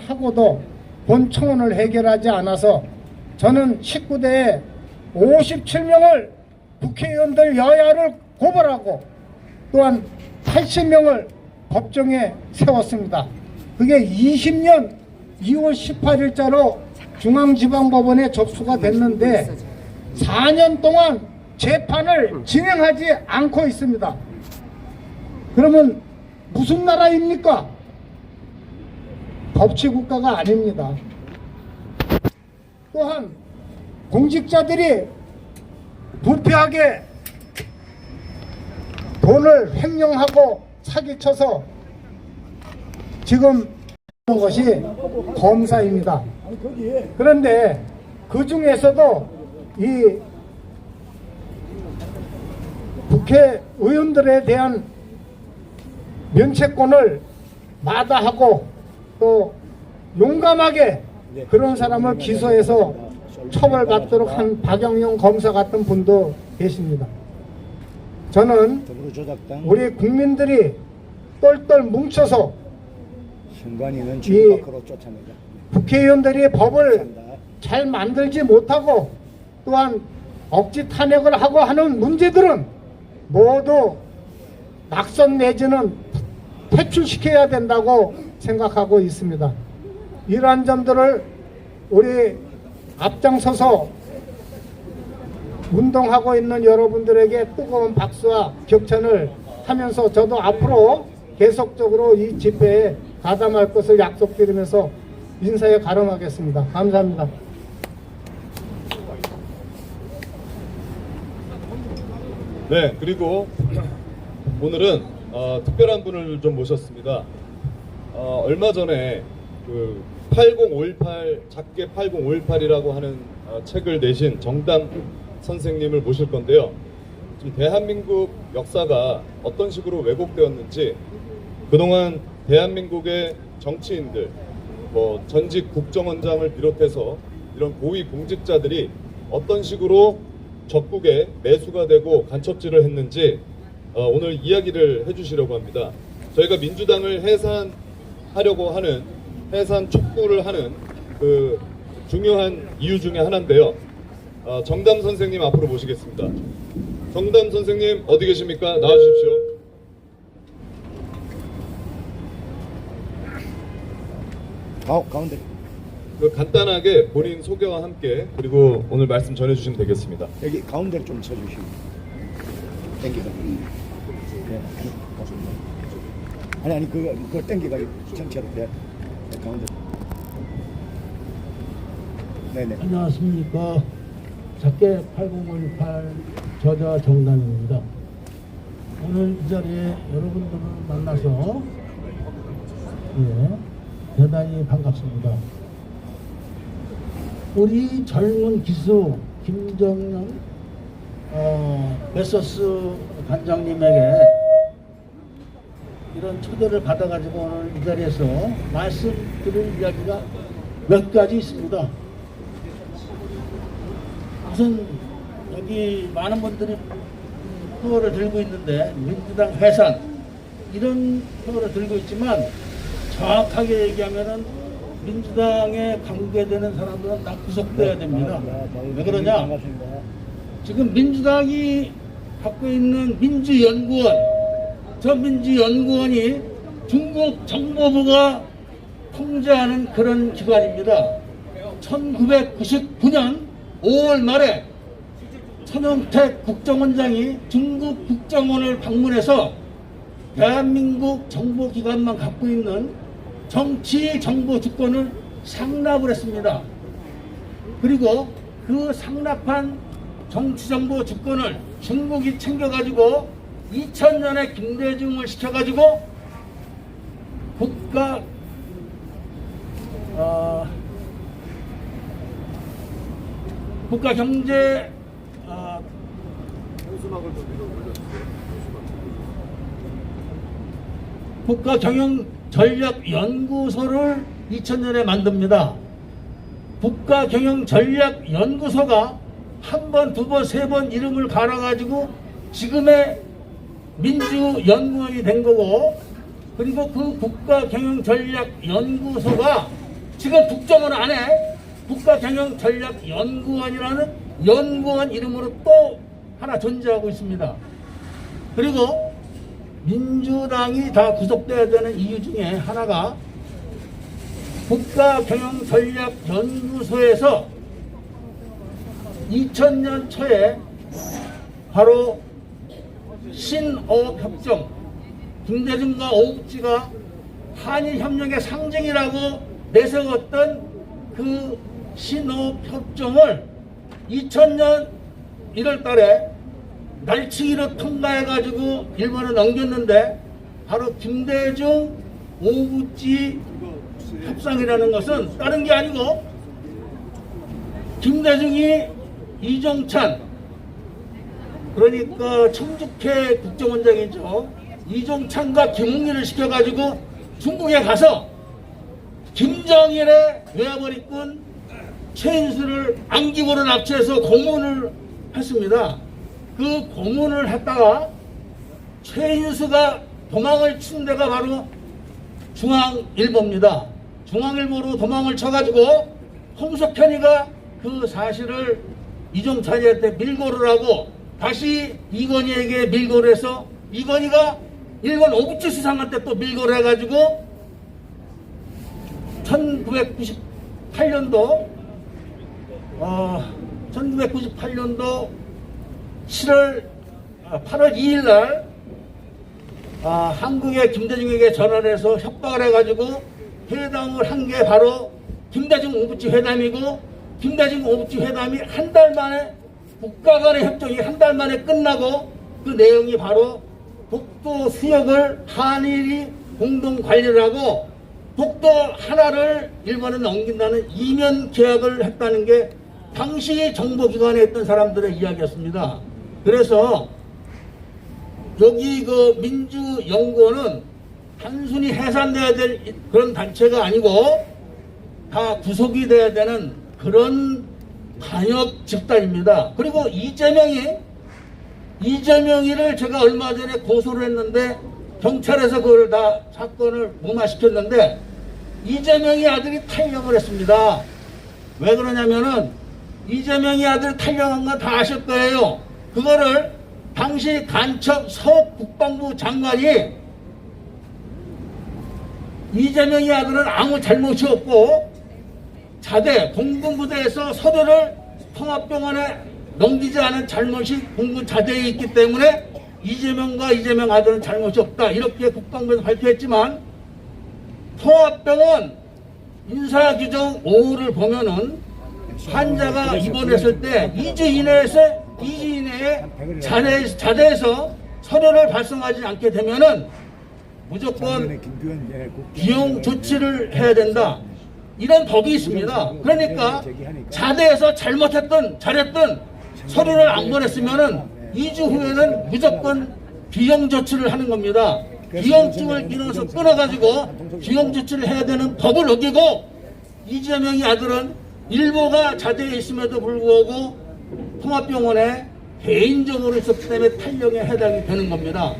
하고도 본 청원을 해결하지 않아서 저는 19대에 57명을 국회의원들 여야를 고발하고 또한 80명을 법정에 세웠습니다. 그게 20년 2월 18일자로 중앙지방법원에 접수가 됐는데 4년 동안 재판을 진행하지 않고 있습니다. 그러면 무슨 나라입니까? 법치국가가 아닙니다. 또한 공직자들이 부패하게 돈을 횡령하고 사기쳐서 지금 하는 것이 검사입니다. 그런데 그 중에서도 이 국회의원들에 대한 면책권을 마다하고 또 용감하게 그런 사람을 기소해서 처벌받도록 한 박영용 검사 같은 분도 계십니다. 저는 우리 국민들이 똘똘 뭉쳐서 이 국회의원들이 법을 잘 만들지 못하고 또한 억지 탄핵을 하고 하는 문제들은 모두 낙선 내지는 퇴출시켜야 된다고 생각하고 있습니다. 이러한 점들을 우리 앞장서서 운동하고 있는 여러분들에게 뜨거운 박수와 격찬을 하면서 저도 앞으로 계속적으로 이 집회에 가담할 것을 약속드리면서 인사에 가름하겠습니다. 감사합니다. 네, 그리고 오늘은 특별한 분을 좀 모셨습니다. 얼마 전에 그 8058 작게 8058이라고 하는 책을 내신 정담 선생님을 모실 건데요. 지금 대한민국 역사가 어떤 식으로 왜곡되었는지 그동안 대한민국의 정치인들, 뭐 전직 국정원장을 비롯해서 이런 고위 공직자들이 어떤 식으로 적국에 매수가 되고 간첩질을 했는지 오늘 이야기를 해주시려고 합니다. 저희가 민주당을 해산하려고 하는 해산 촉구를 하는 그 중요한 이유 중에 하나인데요. 정담 선생님 앞으로 모시겠습니다. 정담 선생님 어디 계십니까? 나와주십시오. 가운데. 간단하게 본인 소개와 함께 그리고 오늘 말씀 전해주시면 되겠습니다. 여기 가운데를 좀 쳐주시고. 땡기가. 네, 아니 그거 땡기가 전체로 돼. 네, 가운데. 네네. 안녕하십니까. 작게 8058 저자 정남입니다. 오늘 이 자리에 여러분들을 만나서 대단히 반갑습니다. 우리 젊은 기수 김정년 베서스 단장님에게 이런 초대를 받아가지고 오늘 이 자리에서 말씀드릴 이야기가 몇 가지 있습니다. 우선 여기 많은 분들이 표어를 들고 있는데 민주당 해산 이런 표어를 들고 있지만 정확하게 얘기하면은 민주당에 관계되는 사람들은 다 구속돼야 됩니다. 왜 그러냐? 지금 민주당이 갖고 있는 민주연구원, 저 민주연구원이 중국 정보부가 통제하는 그런 기관입니다. 1999년 5월 말에 천영택 국정원장이 중국 국정원을 방문해서 대한민국 정보기관만 갖고 있는 정치 정보 주권을 상납을 했습니다. 그리고 그 상납한 정치 정보 주권을 중국이 챙겨가지고 2000년에 김대중을 시켜가지고 국가 경제 국가경영전략연구소를 2000년에 만듭니다. 국가경영전략연구소가 한 번, 두 번, 세 번 이름을 갈아가지고 지금의 민주연구원이 된 거고, 그리고 그 국가경영전략연구소가 지금 국정원 안에 국가경영전략연구원이라는 연구원 이름으로 또 하나 존재하고 있습니다. 그리고 민주당이 다 구속돼야 되는 이유 중에 하나가 국가경영전략연구소에서 2000년 초에 바로 신어협정, 김대중과 오국지가 한일협력의 상징이라고 내세웠던 그 신어협정을 2000년 1월 달에 날치기로 통과해가지고 일본에 넘겼는데, 바로 김대중 오구지 협상이라는 것은 다른 게 아니고 김대중이 이종찬, 그러니까 청주회 국정원장이죠, 이종찬과 김웅기를 시켜가지고 중국에 가서 김정일의 외화벌이꾼 최인수를 안기부로 납치해서 고문을 했습니다. 그 고문을 했다가 최인수가 도망을 친 데가 바로 중앙일보입니다. 중앙일보로 도망을 쳐가지고 홍석현이가 그 사실을 이종찬이한테 밀고를 하고 다시 이건희에게 밀고를 해서 이건희가 일본 오구치 수상할 때 또 밀고를 해가지고 1998년도 8월 2일 날 한국의 김대중에게 전화를 해서 협박을 해가지고 회담을 한 게 바로 김대중 오부치 회담이고, 김대중 오부치 회담이 한 달 만에, 국가 간의 협정이 한 달 만에 끝나고, 그 내용이 바로 독도 수역을 한일이 공동 관리를 하고 독도 하나를 일본에 넘긴다는 이면 계약을 했다는 게 당시 정보기관에 있던 사람들의 이야기였습니다. 그래서 여기 그 민주연구원은 단순히 해산돼야 될 그런 단체가 아니고 다 구속이 돼야 되는 그런 반역 집단입니다. 그리고 이재명이를 제가 얼마 전에 고소를 했는데 경찰에서 그걸 다 사건을 무마시켰는데, 이재명이 아들이 탈영을 했습니다. 왜 그러냐면은 이재명이 아들 탈영한 건 다 아실 거예요. 그거를 당시 간첩 서 국방부 장관이 이재명이 아들은 아무 잘못이 없고 자대 공군부대에서 서류를 통합병원에 넘기지 않은 잘못이 공군 자대에 있기 때문에 이재명과 이재명 아들은 잘못이 없다, 이렇게 국방부에서 발표했지만, 통합병원 인사규정 5호를 보면은 환자가 입원했을 때 2주 이내에 자대에서 서류를 발송하지 않게 되면은 무조건 비용 조치를 해야 된다, 이런 법이 있습니다. 그러니까 자대에서 잘했든 서류를 안 보냈으면은 2주 후에는 무조건 비용 조치를 하는 겁니다. 비용증을 끊어가지고 비용 조치를 해야 되는 법을 어기고, 이재명이 아들은 일보가 자대에 있음에도 불구하고 통합병원에 개인적으로 있었기 때문에 탈영에 해당이 되는 겁니다.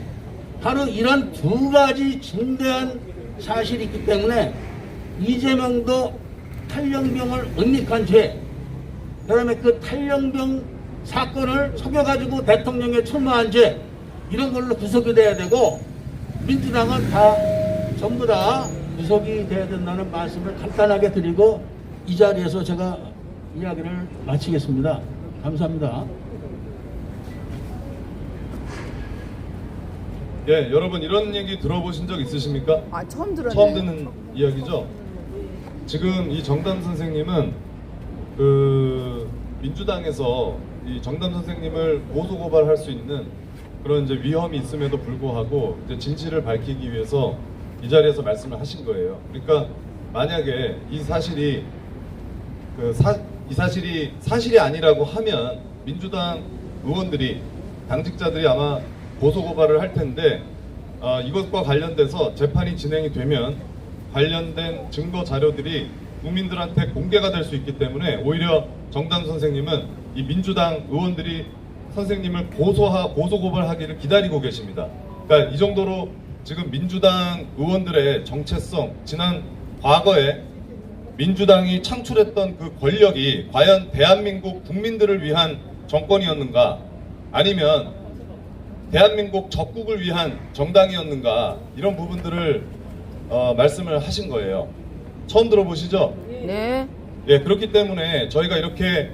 바로 이런 두 가지 중대한 사실이 있기 때문에 이재명도 탈영병을 은닉한 죄, 그 다음에 그 탈영병 사건을 속여가지고 대통령에 출마한 죄, 이런 걸로 구속이 돼야 되고, 민주당은 전부 다 구속이 돼야 된다는 말씀을 간단하게 드리고 이 자리에서 제가 이야기를 마치겠습니다. 감사합니다. 예, 여러분 이런 얘기 들어보신 적 있으십니까? 처음 들었네. 처음 듣는 이야기죠. 지금 이 정담 선생님은 그 민주당에서 이 정담 선생님을 고소 고발할 수 있는 그런 이제 위험이 있음에도 불구하고 이제 진실을 밝히기 위해서 이 자리에서 말씀을 하신 거예요. 그러니까 만약에 이 사실이 사실이 아니라고 하면 민주당 의원들이, 당직자들이 아마 고소 고발을 할 텐데, 이것과 관련돼서 재판이 진행이 되면 관련된 증거 자료들이 국민들한테 공개가 될 수 있기 때문에 오히려 정담 선생님은 이 민주당 의원들이 선생님을 고소 고발하기를 기다리고 계십니다. 그러니까 이 정도로 지금 민주당 의원들의 정체성, 지난 과거에 민주당이 창출했던 그 권력이 과연 대한민국 국민들을 위한 정권이었는가, 아니면 대한민국 적국을 위한 정당이었는가, 이런 부분들을 말씀을 하신 거예요. 처음 들어보시죠? 네. 예, 그렇기 때문에 저희가 이렇게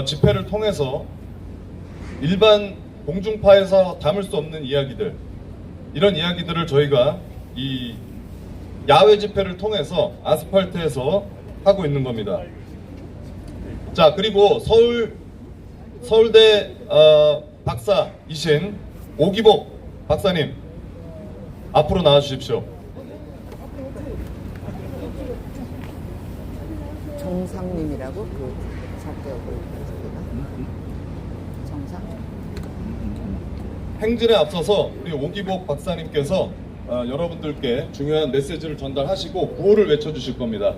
집회를 통해서 일반 공중파에서 담을 수 없는 이야기들, 이런 이야기들을 저희가 이 야외 집회를 통해서 아스팔트에서 하고 있는 겁니다. 자, 그리고 서울대 박사이신 오기복 박사님 앞으로 나와 주십시오. 정상님이라고 그 작가하고 정상. 행진에 앞서서 우리 오기복 박사님께서 여러분들께 중요한 메시지를 전달하시고 구호를 외쳐주실 겁니다.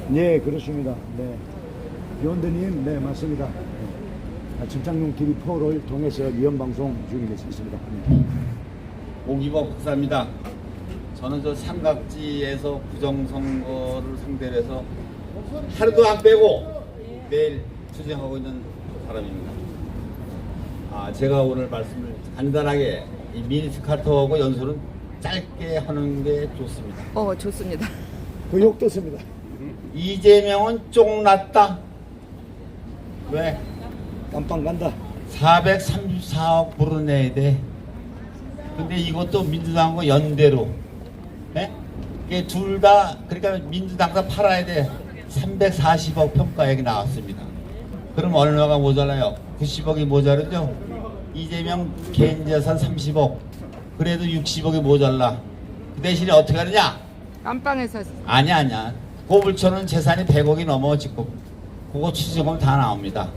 네, 그렇습니다. 네, 위원장님, 네, 맞습니다. 네. 전창용 TV 포를 통해서 위원 방송 중에 있습니다. 네. 오기복 박사입니다. 저는 저 삼각지에서 부정선거를 상대로 해서 하루도 안 빼고 매일 투쟁하고 있는 사람입니다. 제가 오늘 말씀을 간단하게 이 미니스 카터하고 연설은 짧게 하는 게 좋습니다. 좋습니다. 그 욕 떴습니다. 이재명은 쫑났다. 왜? 깜빵 간다. 434억 불어내야 돼. 근데 이것도 민주당과 연대로. 예? 이게 둘 다, 그러니까 민주당도 팔아야 돼. 340억 평가액이 나왔습니다. 그럼 얼마가 모자라요? 90억이 모자르죠? 이재명 개인 재산 30억. 그래도 60억이 모자라. 그 대신에 어떻게 하느냐? 깜빵에서 아니야. 고불초는 재산이 100억이 넘어 지금. 그거 추정하면 다 나옵니다.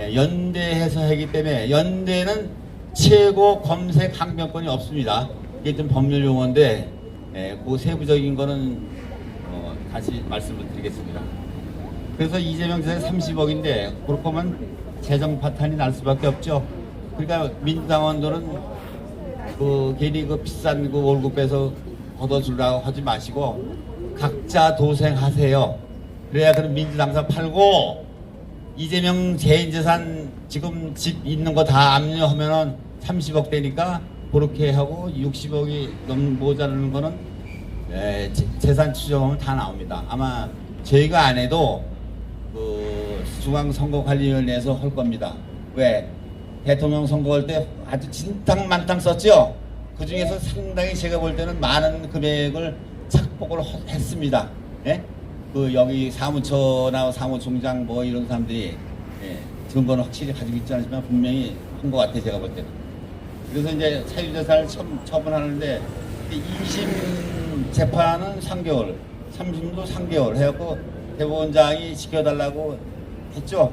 예, 연대해서 하기 때문에 연대는 최고 검색 항변권이 없습니다. 이게 좀 법률 용어인데 그 세부적인 거는 다시 말씀을 드리겠습니다. 그래서 이재명 재산 30억인데 그럴 거면 재정 파탄이 날 수밖에 없죠. 그러니까 민주당원들은 괜히 비싼 월급 빼서 걷어주려고 하지 마시고 각자 도생하세요. 그래야 그럼 민주당사 팔고 이재명 개인재산 지금 집 있는 거 다 압류하면은 30억 되니까 그렇게 하고 60억이 넘 모자르는 거는 재산 추정하면 다 나옵니다. 아마 저희가 안 해도 중앙선거관리위원회에서 할 겁니다. 왜? 대통령 선거할 때 아주 진탕만탕 썼죠? 그 중에서 상당히 제가 볼 때는 많은 금액을 착복을 했습니다. 예? 여기 사무처나 사무총장 이런 사람들이 증거는 확실히 가지고 있지 않지만 분명히 한 것 같아요. 제가 볼 때는. 그래서 이제 사유재산을 처분하는데 2심 재판은 3개월, 3심도 3개월 해갖고 대법원장이 지켜달라고 했죠.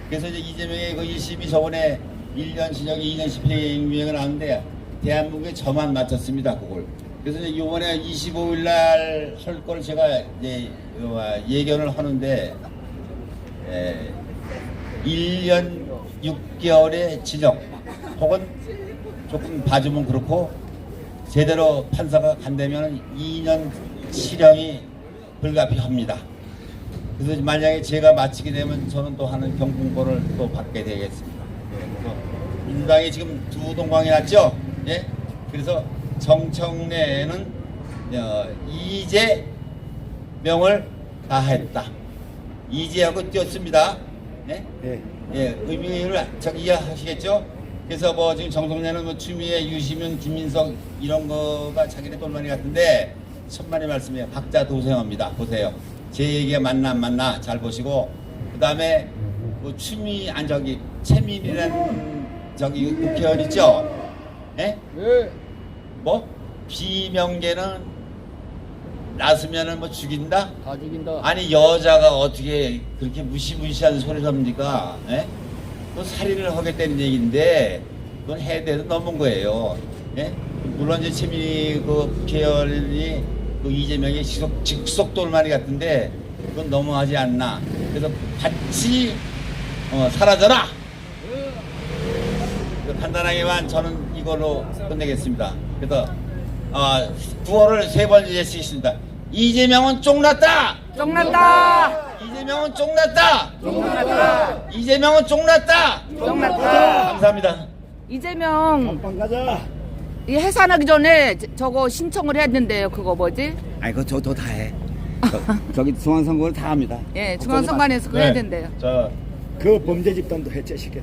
그래서 이제 이재명의 1심이 저번에 1년 징역이 2년 집행유예가 나왔는데 대한민국에 저만 맞췄습니다. 그걸. 그래서 이제 이번에 25일 날 할 걸 제가 이제 예견을 하는데 1년 6개월의 징역 혹은 조금 봐주면 그렇고 제대로 판사가 간다면 2년 실형이 불가피합니다. 그래서 만약에 제가 마치게 되면 저는 또 하는 경품권을 또 받게 되겠습니다. 그래서 민주당이 지금 두 동광이 났죠. 예? 그래서 정청래는 이재명을 다 했다. 이재하고 띄었습니다. 네? 네. 예, 의미를 이해하시겠죠? 그래서 지금 정청래는 추미애, 유시민, 김민석 이런 거가 자기네 똘마니 같은데 천만의 말씀이에요. 각자 도생합니다. 보세요. 제 얘기가 맞나 안 맞나 잘 보시고 그 다음에 최민이라는 국회의원 있죠? 예? 네. 비명계는 낳으면은 죽인다? 다 죽인다. 아니 여자가 어떻게 그렇게 무시무시한 소리를 합니까? 예? 또 살인을 하겠다는 얘기인데 그건 해대도 넘은 거예요. 예? 물론 이제 최민희 국회의원이 이재명의 직속돌만이 같은데 그건 너무하지 않나. 그래서 같이 사라져라. 간단하게만 저는 이걸로 끝내겠습니다. 그래서 9월을 3번 예측했습니다. 이재명은 쫑났다. 쫑났다. 이재명은 쫑났다. 쫑났다. 이재명은 쫑났다. 쫑났다. 감사합니다. 이재명 빵 가자. 이 해산하기 전에 저거 신청을 했는데요. 그거 뭐지? 아니 그거 저도 다 해. 저기 중앙선거를 다 합니다. 예, 중앙선관위에서 그거 해야 된대요. 자, 그 범죄 집단도 해체시켜.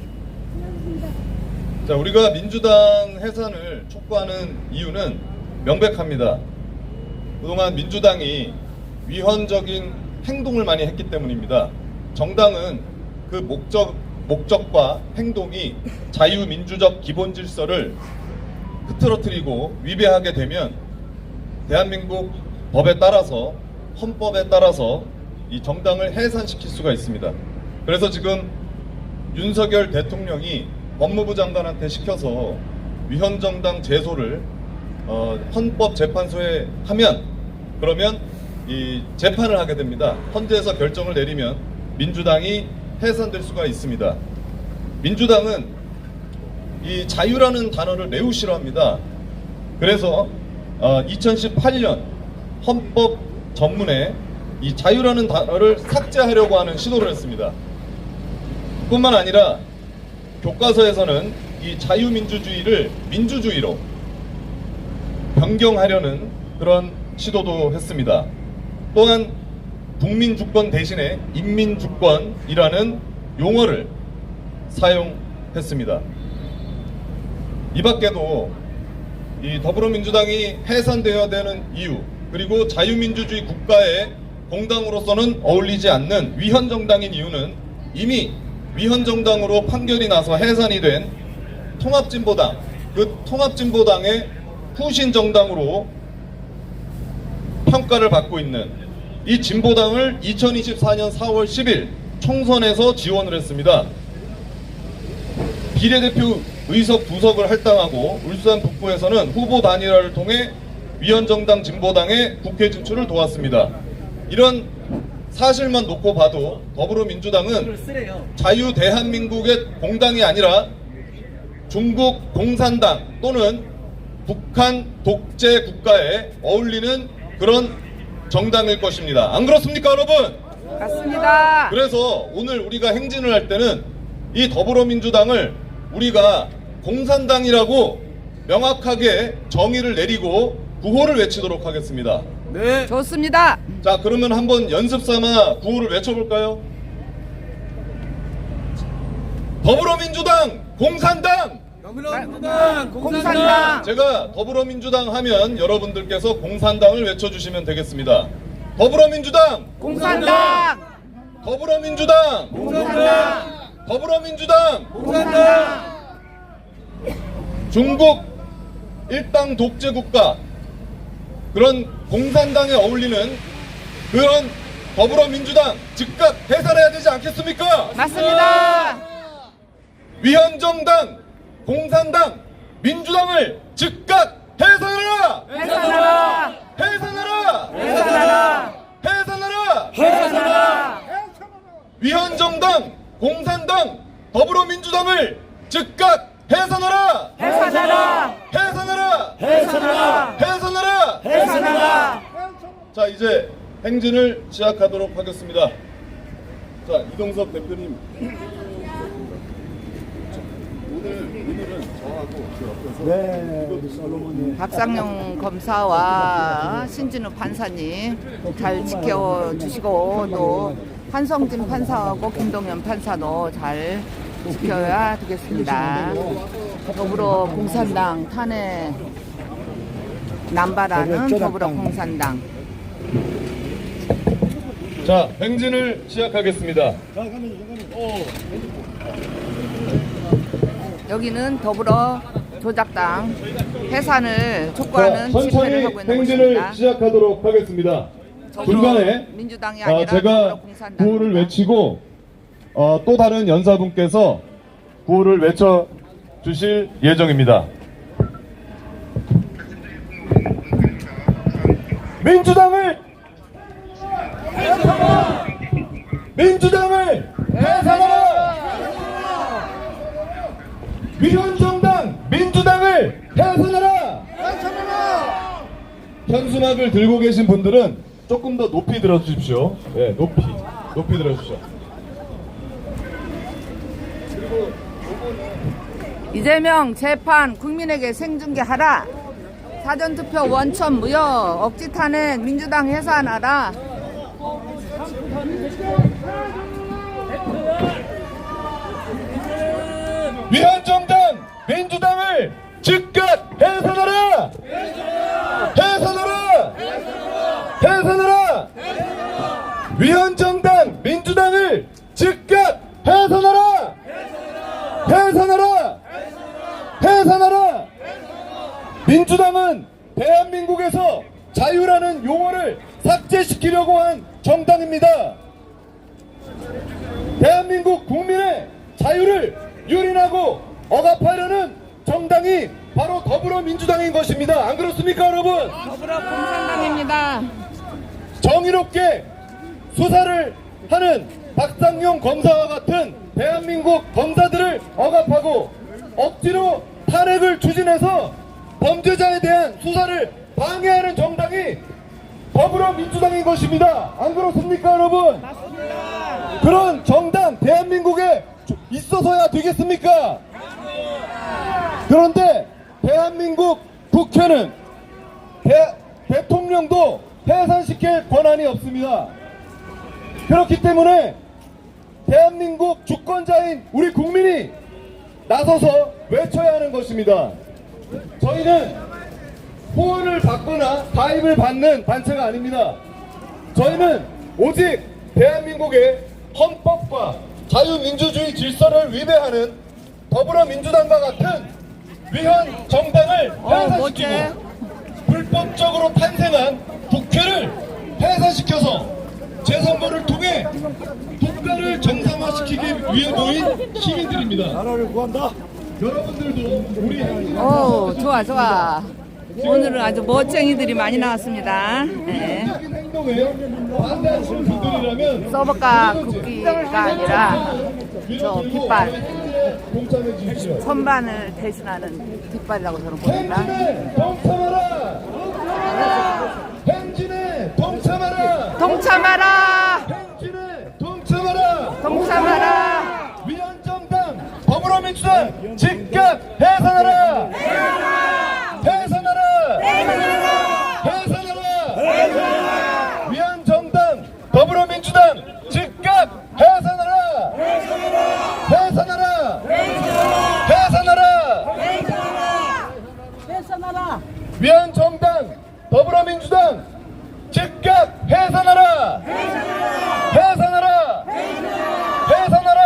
자, 우리가 민주당 해산을 촉구하는 이유는 명백합니다. 그동안 민주당이 위헌적인 행동을 많이 했기 때문입니다. 정당은 그 목적과 행동이 자유민주적 기본 질서를 흐트러뜨리고 위배하게 되면 대한민국 법에 따라서, 헌법에 따라서 이 정당을 해산시킬 수가 있습니다. 그래서 지금 윤석열 대통령이 법무부 장관한테 시켜서 위헌정당 제소를 헌법재판소에 하면, 그러면 이 재판을 하게 됩니다. 헌재에서 결정을 내리면 민주당이 해산될 수가 있습니다. 민주당은 이 자유라는 단어를 매우 싫어합니다. 그래서 2018년 헌법 전문에 이 자유라는 단어를 삭제하려고 하는 시도를 했습니다. 뿐만 아니라 교과서에서는 이 자유민주주의를 민주주의로 변경하려는 그런 시도도 했습니다. 또한 국민주권 대신에 인민주권이라는 용어를 사용했습니다. 이 밖에도 이 더불어민주당이 해산되어야 되는 이유, 그리고 자유민주주의 국가의 공당으로서는 어울리지 않는 위헌정당인 이유는 이미 위헌정당으로 판결이 나서 해산이 된 통합진보당, 그 통합진보당의 후신정당으로 평가를 받고 있는 이 진보당을 2024년 4월 10일 총선에서 지원을 했습니다. 비례대표 의석 2석을 할당하고 울산 북구에서는 후보 단일화를 통해 위헌정당 진보당의 국회 진출을 도왔습니다. 이런 사실만 놓고 봐도 더불어민주당은 자유 대한민국의 공당이 아니라 중국 공산당 또는 북한 독재 국가에 어울리는 그런 정당일 것입니다. 안 그렇습니까, 여러분? 맞습니다. 그래서 오늘 우리가 행진을 할 때는 이 더불어민주당을 우리가 공산당이라고 명확하게 정의를 내리고 구호를 외치도록 하겠습니다. 네. 좋습니다. 자, 그러면 한번 연습 삼아 구호를 외쳐볼까요? 더불어민주당 공산당! 공산당. 제가 더불어민주당 하면 여러분들께서 공산당을 외쳐주시면 되겠습니다. 더불어민주당! 공산당. 더불어민주당! 공산당. 더불어민주당! 공산당. 중국 일당 독재 국가, 그런 공산당에 어울리는 그런 더불어민주당 즉각 해산해야 되지 않겠습니까? 맞습니다. 위헌정당, 공산당, 민주당을 즉각 해산하라! 해산하라. 해산하라! 해산하라. 해산하라! 해산하라. 위헌정당, 공산당, 더불어민주당을 즉각 해산하라! 해산하라. 해산하라! 해산하라. 해산하라! 해산하라. 자, 이제 행진을 시작하도록 하겠습니다. 자, 이동섭 대표님. 오늘은 저하고 네, 우리 솔로몬이. 박상용 검사와 신진우 판사님 잘 지켜주시고 또 한성진 판사하고 김동연 판사도 잘 지켜야 되겠습니다. 더불어 공산당 탄핵 남발하는 더불어 공산당. 자, 행진을 시작하겠습니다. 여기는 더불어 조작당 해산을 촉구하는 천천히 집회를 하고 있는 행진을 곳입니다. 시작하도록 하겠습니다. 더불어 중간에 민주당이 아니라 제가 더불어 공산당. 구호를 외치고 또 다른 연사분께서 구호를 외쳐 주실 예정입니다. 민주당을 해산하라! 민주당을 해산하라! 위헌정당 민주당을 해산하라! 현수막을 들고 계신 분들은 조금 더 높이 들어주십시오. 네, 높이 들어주십시오. 이재명 재판 국민에게 생중계하라. 사전투표 원천 무효. 억지 탄핵 민주당 해산하라. 위헌정당 민주당을 즉각 해산하라! 해산하라! 해산하라! 위헌정당 민주당을 즉각 해산하라! 해산하라! 해산하라! 민주당은 대한민국에서 자유라는 용어를 삭제시키려고 한 정당입니다. 대한민국 국민의 자유를 유린하고 억압하려는 정당이 바로 더불어민주당인 것입니다. 안 그렇습니까, 여러분? 더불어공산당입니다. 정의롭게 수사를 하는 박상용 검사와 같은 대한민국 검사들을 억압하고 억지로 탄핵을 추진해서 범죄자에 대한 수사를 방해하는 정당이 더불어민주당인 것입니다. 안 그렇습니까, 여러분? 맞습니다. 그런 정당 대한민국에 있어서야 되겠습니까? 그런데 대한민국 국회는 대통령도 해산시킬 권한이 없습니다. 그렇기 때문에 대한민국 주권자인 우리 국민이 나서서 외쳐야 하는 것입니다. 저희는 후원을 받거나 가입을 받는 단체가 아닙니다. 저희는 오직 대한민국의 헌법과 자유민주주의 질서를 위배하는 더불어민주당과 같은 위헌 정당을 해산시키고 불법적으로 탄생한 국회를 해산시켜서 재선거를 통해 국가를 정상화시키기 위해 모인 시민들입니다. 나라를 구한다. 여러분들도 우리 오, 좋아. 오늘은 아주 멋쟁이들이 많이 나왔습니다. 네. 행동에 반대하시는 분들이라면 서버가 국기가 아니라 저 깃발, 동참해 주십시오. 선반을 대신하는 깃발이라고 저는 봅니다. 행진에 동참하라! 행진에 동참하라! 동참하라! 행진에 동참하라! 동참하라! 위헌정당 더불어민주당 즉각 해산하라! 해산하라! 해산하라! 위헌정당 더불어민주당 즉각 해산하라! 해산하라! 해산하라! 위헌정당 더불어민주당 즉각 해산하라! 해산하라! 해산하라!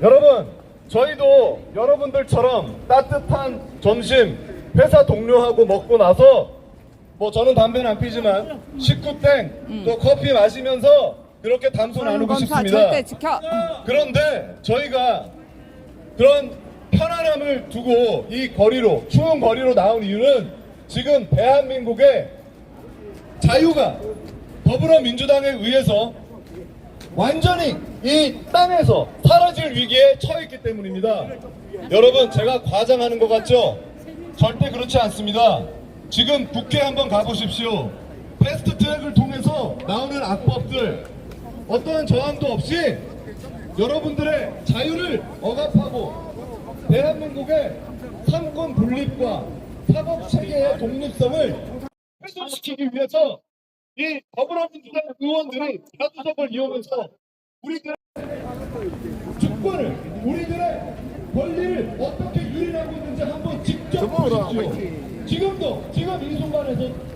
여러분, 저희도 여러분들처럼 따뜻한 점심 회사 동료하고 먹고 나서 뭐 저는 담배는 안 피지만 식구땡 또 커피 마시면서 그렇게 담소 나누고 검사 싶습니다. 절대 지켜. 그런데 저희가 그런 편안함을 두고 이 거리로 추운 거리로 나온 이유는 지금 대한민국의 자유가 더불어민주당에 의해서 완전히 이 땅에서 사라질 위기에 처했기 때문입니다. 여러분, 제가 과장하는 것 같죠? 절대 그렇지 않습니다. 지금 국회 한번 가보십시오. 패스트트랙을 통해서 나오는 악법들 어떠한 저항도 없이 여러분들의 자유를 억압하고 대한민국의 삼권 분립과 사법체계의 독립성을 훼손시키기 위해서 이 더불어민주당 의원들이 다수석을 이용해서 우리들의 주권을, 우리들의 권리를 어떻게 유린하고 있는지 한번 직접 보십시오. 지금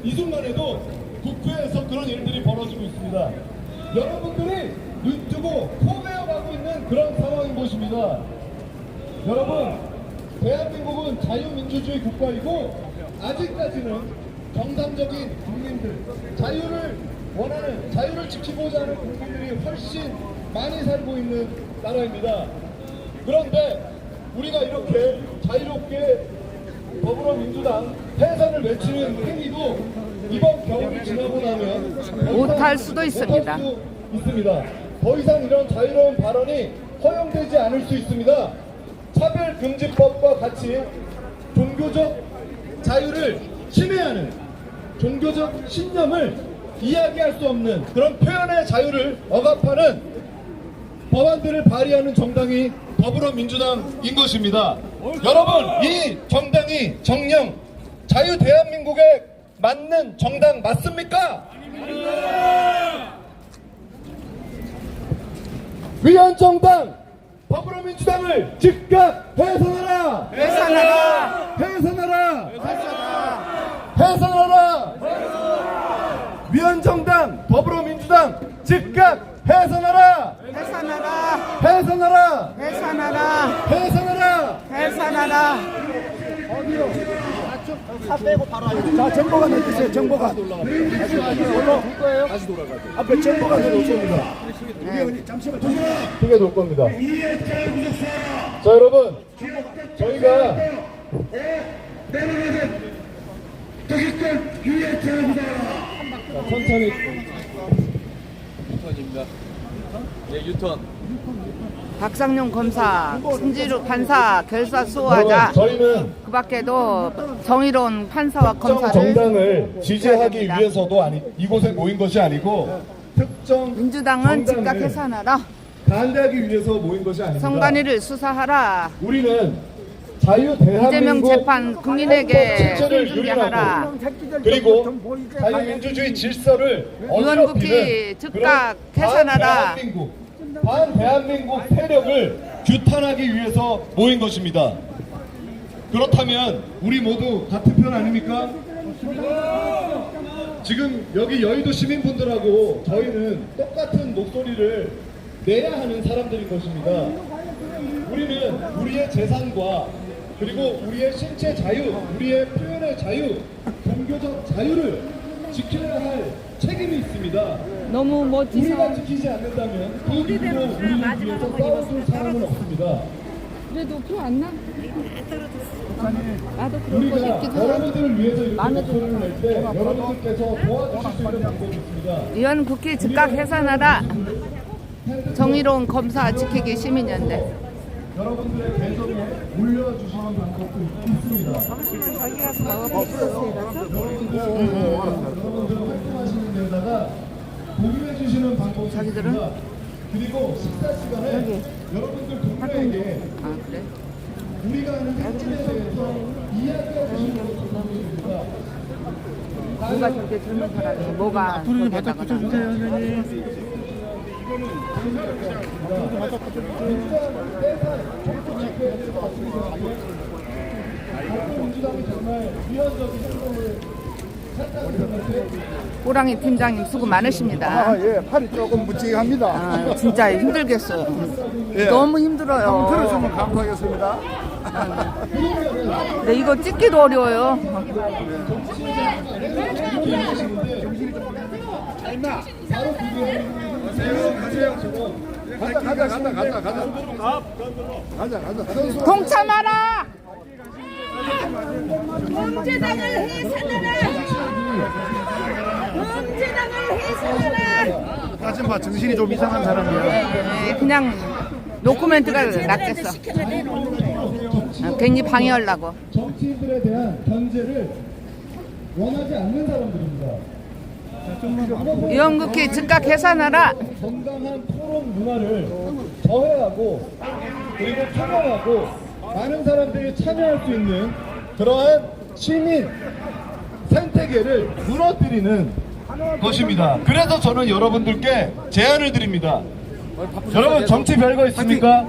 이 순간에도 국회에서 그런 일들이 벌어지고 있습니다. 여러분들이 눈뜨고 코베어가고 있는 그런 상황인 것입니다. 여러분, 대한민국은 자유민주주의 국가이고 아직까지는 정상적인 국민들, 자유를 원하는, 자유를 지키고자 하는 국민들이 훨씬 많이 살고 있는 나라입니다. 그런데 우리가 이렇게 자유롭게 더불어민주당 해산을 외치는 행위도 이번 겨울이 지나고 나면 못할 수도 있습니다. 못할 수 있습니다. 더 이상 이런 자유로운 발언이 허용되지 않을 수 있습니다. 차별금지법과 같이 종교적 자유를 침해하는 종교적 신념을 이야기할 수 없는 그런 표현의 자유를 억압하는 법안들을 발의하는 정당이 더불어민주당인 것입니다. 여러분, 이 정당이 정녕 자유 대한민국에 맞는 정당 맞습니까? 위헌정당 더불어민주당을 즉각 해산하라! 해산하라! 해산하라! 해산하라! 위헌정당 더불어민주당 즉각 해산하라! 해산하라! 해산하라! 해산하라! 해산하라! 해산하라! 자, 정보관 해주세요. 정보관. 다시 돌아가요. 앞에 정보관 해주십니다. 크게 놓을 겁니다. 자, 여러분, 저희가 천천히 박상용 검사, 승지루 판사 결사 수호하자. 저희는 그 밖에도 정의로운 판사와 특정 검사를 정당을 지지하기 됩니다. 위해서도 이곳에 모인 것이 아니고 특정 민주당은 즉각 정당을 해산하라. 반대하기 위해서 모인 것이 아닙니다. 선관위를 수사하라. 우리는 자유 이재명 대한민국 재판 국민에게 실체를 손들게 하라. 유린하고 그리고 자유민주주의 질서를 유엔국기 어지럽히는 즉각 그런 해산하라. 반대한민국 세력을 규탄하기 위해서 모인 것입니다. 그렇다면 우리 모두 같은 편 아닙니까? 지금 여기 여의도 시민분들하고 저희는 똑같은 목소리를 내야 하는 사람들인 것입니다. 우리는 우리의 재산과 그리고 우리의 신체 자유, 우리의 표현의 자유, 종교적 자유를 지켜야 할 책임이 있습니다. 너무 멋지셔. 우리가 지키지 않는다면 그 누구도 우리를 위해서 싸워줄 사람은 없습니다. 그래도 표 안 나? 나도 그런 거 우리가 싶기도 해. 여러분들을 위해서 이렇게 목소리를 낼 때 여러분들께서 도와주실 수 있는 방법이 있습니다. 유엔국기 즉각 해산하라. 정의로운 검사 지키기 시민연대. 여러분들의 배송에 올려주시는 방법도 있습니다. 여러분들은 활동하시는 데다가 공유해 주시는 방법도 자기들은? 있습니다. 그리고 식사 시간에 여러분들 동료에게 아 그래? 우리가 하는 행진에 대해서 이야기해 주시는 방법도 있습니다. 누가 저렇게 젊은 사람이 뭐가 앞으로 바짝 붙여주세요. 호랑이 팀장님 수고 많으십니다. 예, 팔이 조금 묵직합니다. 아, 진짜 힘들겠어요. 예. 너무 힘들어요. 들어주면 감사하겠습니다. 네, 이거 찍기도 어려워요. 동참하라! 범죄당을 해산하라! 범죄당을 해산하라! 하지마, 정신이 좀 이상한 사람이야. 네, 그냥 노코멘트가 낫겠어. 괜히 방해하려고. 정치인들에 대한 견제를 원하지 않는 사람들입니다. 유엔국기 즉각 해산하라. 건강한 토론 문화를 저해하고 그리고 표명하고 많은 사람들이 참여할 수 있는 그러한 시민 생태계를 무너뜨리는 것입니다. 그래서 저는 여러분들께 제안을 드립니다. 여러분, 정치 별거 있습니까?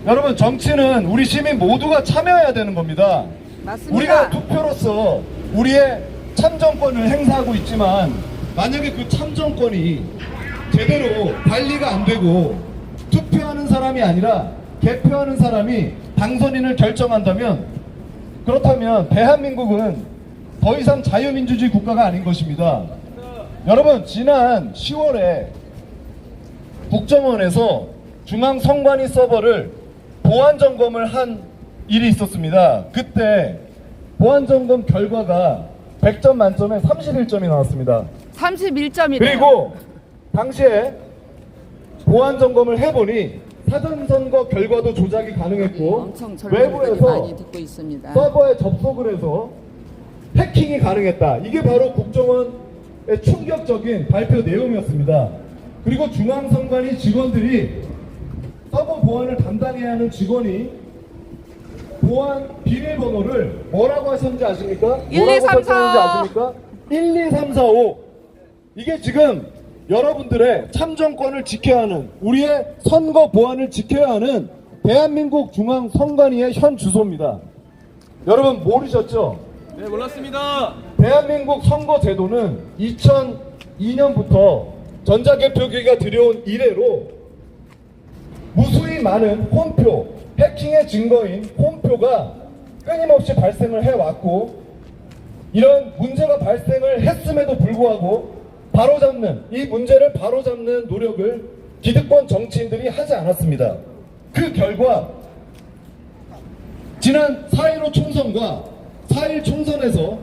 여러분, 정치는 우리 시민 모두가 참여해야 되는 겁니다. 맞습니다. 우리가 투표로서 우리의 참정권을 행사하고 있지만 만약에 그 참정권이 제대로 관리가 안 되고 투표하는 사람이 아니라 개표하는 사람이 당선인을 결정한다면 그렇다면 대한민국은 더 이상 자유민주주의 국가가 아닌 것입니다. 여러분, 지난 10월에 국정원에서 중앙선관위 서버를 보안점검을 한 일이 있었습니다. 그때 보안점검 결과가 100점 만점에 31점이 나왔습니다. 31점이래요. 그리고 당시에 보안점검을 해보니 사전선거 결과도 조작이 가능했고 엄청 젊은 분들이 외부에서 많이 듣고 있습니다. 서버에 접속을 해서 해킹이 가능했다. 이게 바로 국정원의 충격적인 발표 내용이었습니다. 그리고 중앙선관위 직원들이 서버 보안을 담당해야 하는 직원이 보안 비밀번호를 뭐라고 하셨는지 아십니까? 1, 2, 3, 4. 아십니까? 1, 2, 3, 4, 5. 이게 지금 여러분들의 참정권을 지켜야 하는, 우리의 선거 보안을 지켜야 하는 대한민국 중앙선관위의 현 주소입니다. 여러분 모르셨죠? 네, 몰랐습니다. 대한민국 선거제도는 2002년부터 전자개표기가 들여온 이래로 무수히 많은 홈표, 해킹의 증거인 홈표가 끊임없이 발생을 해왔고, 이런 문제가 발생을 했음에도 불구하고 바로잡는, 이 문제를 바로잡는 노력을 기득권 정치인들이 하지 않았습니다. 그 결과 지난 4.15 총선과 4.1 총선에서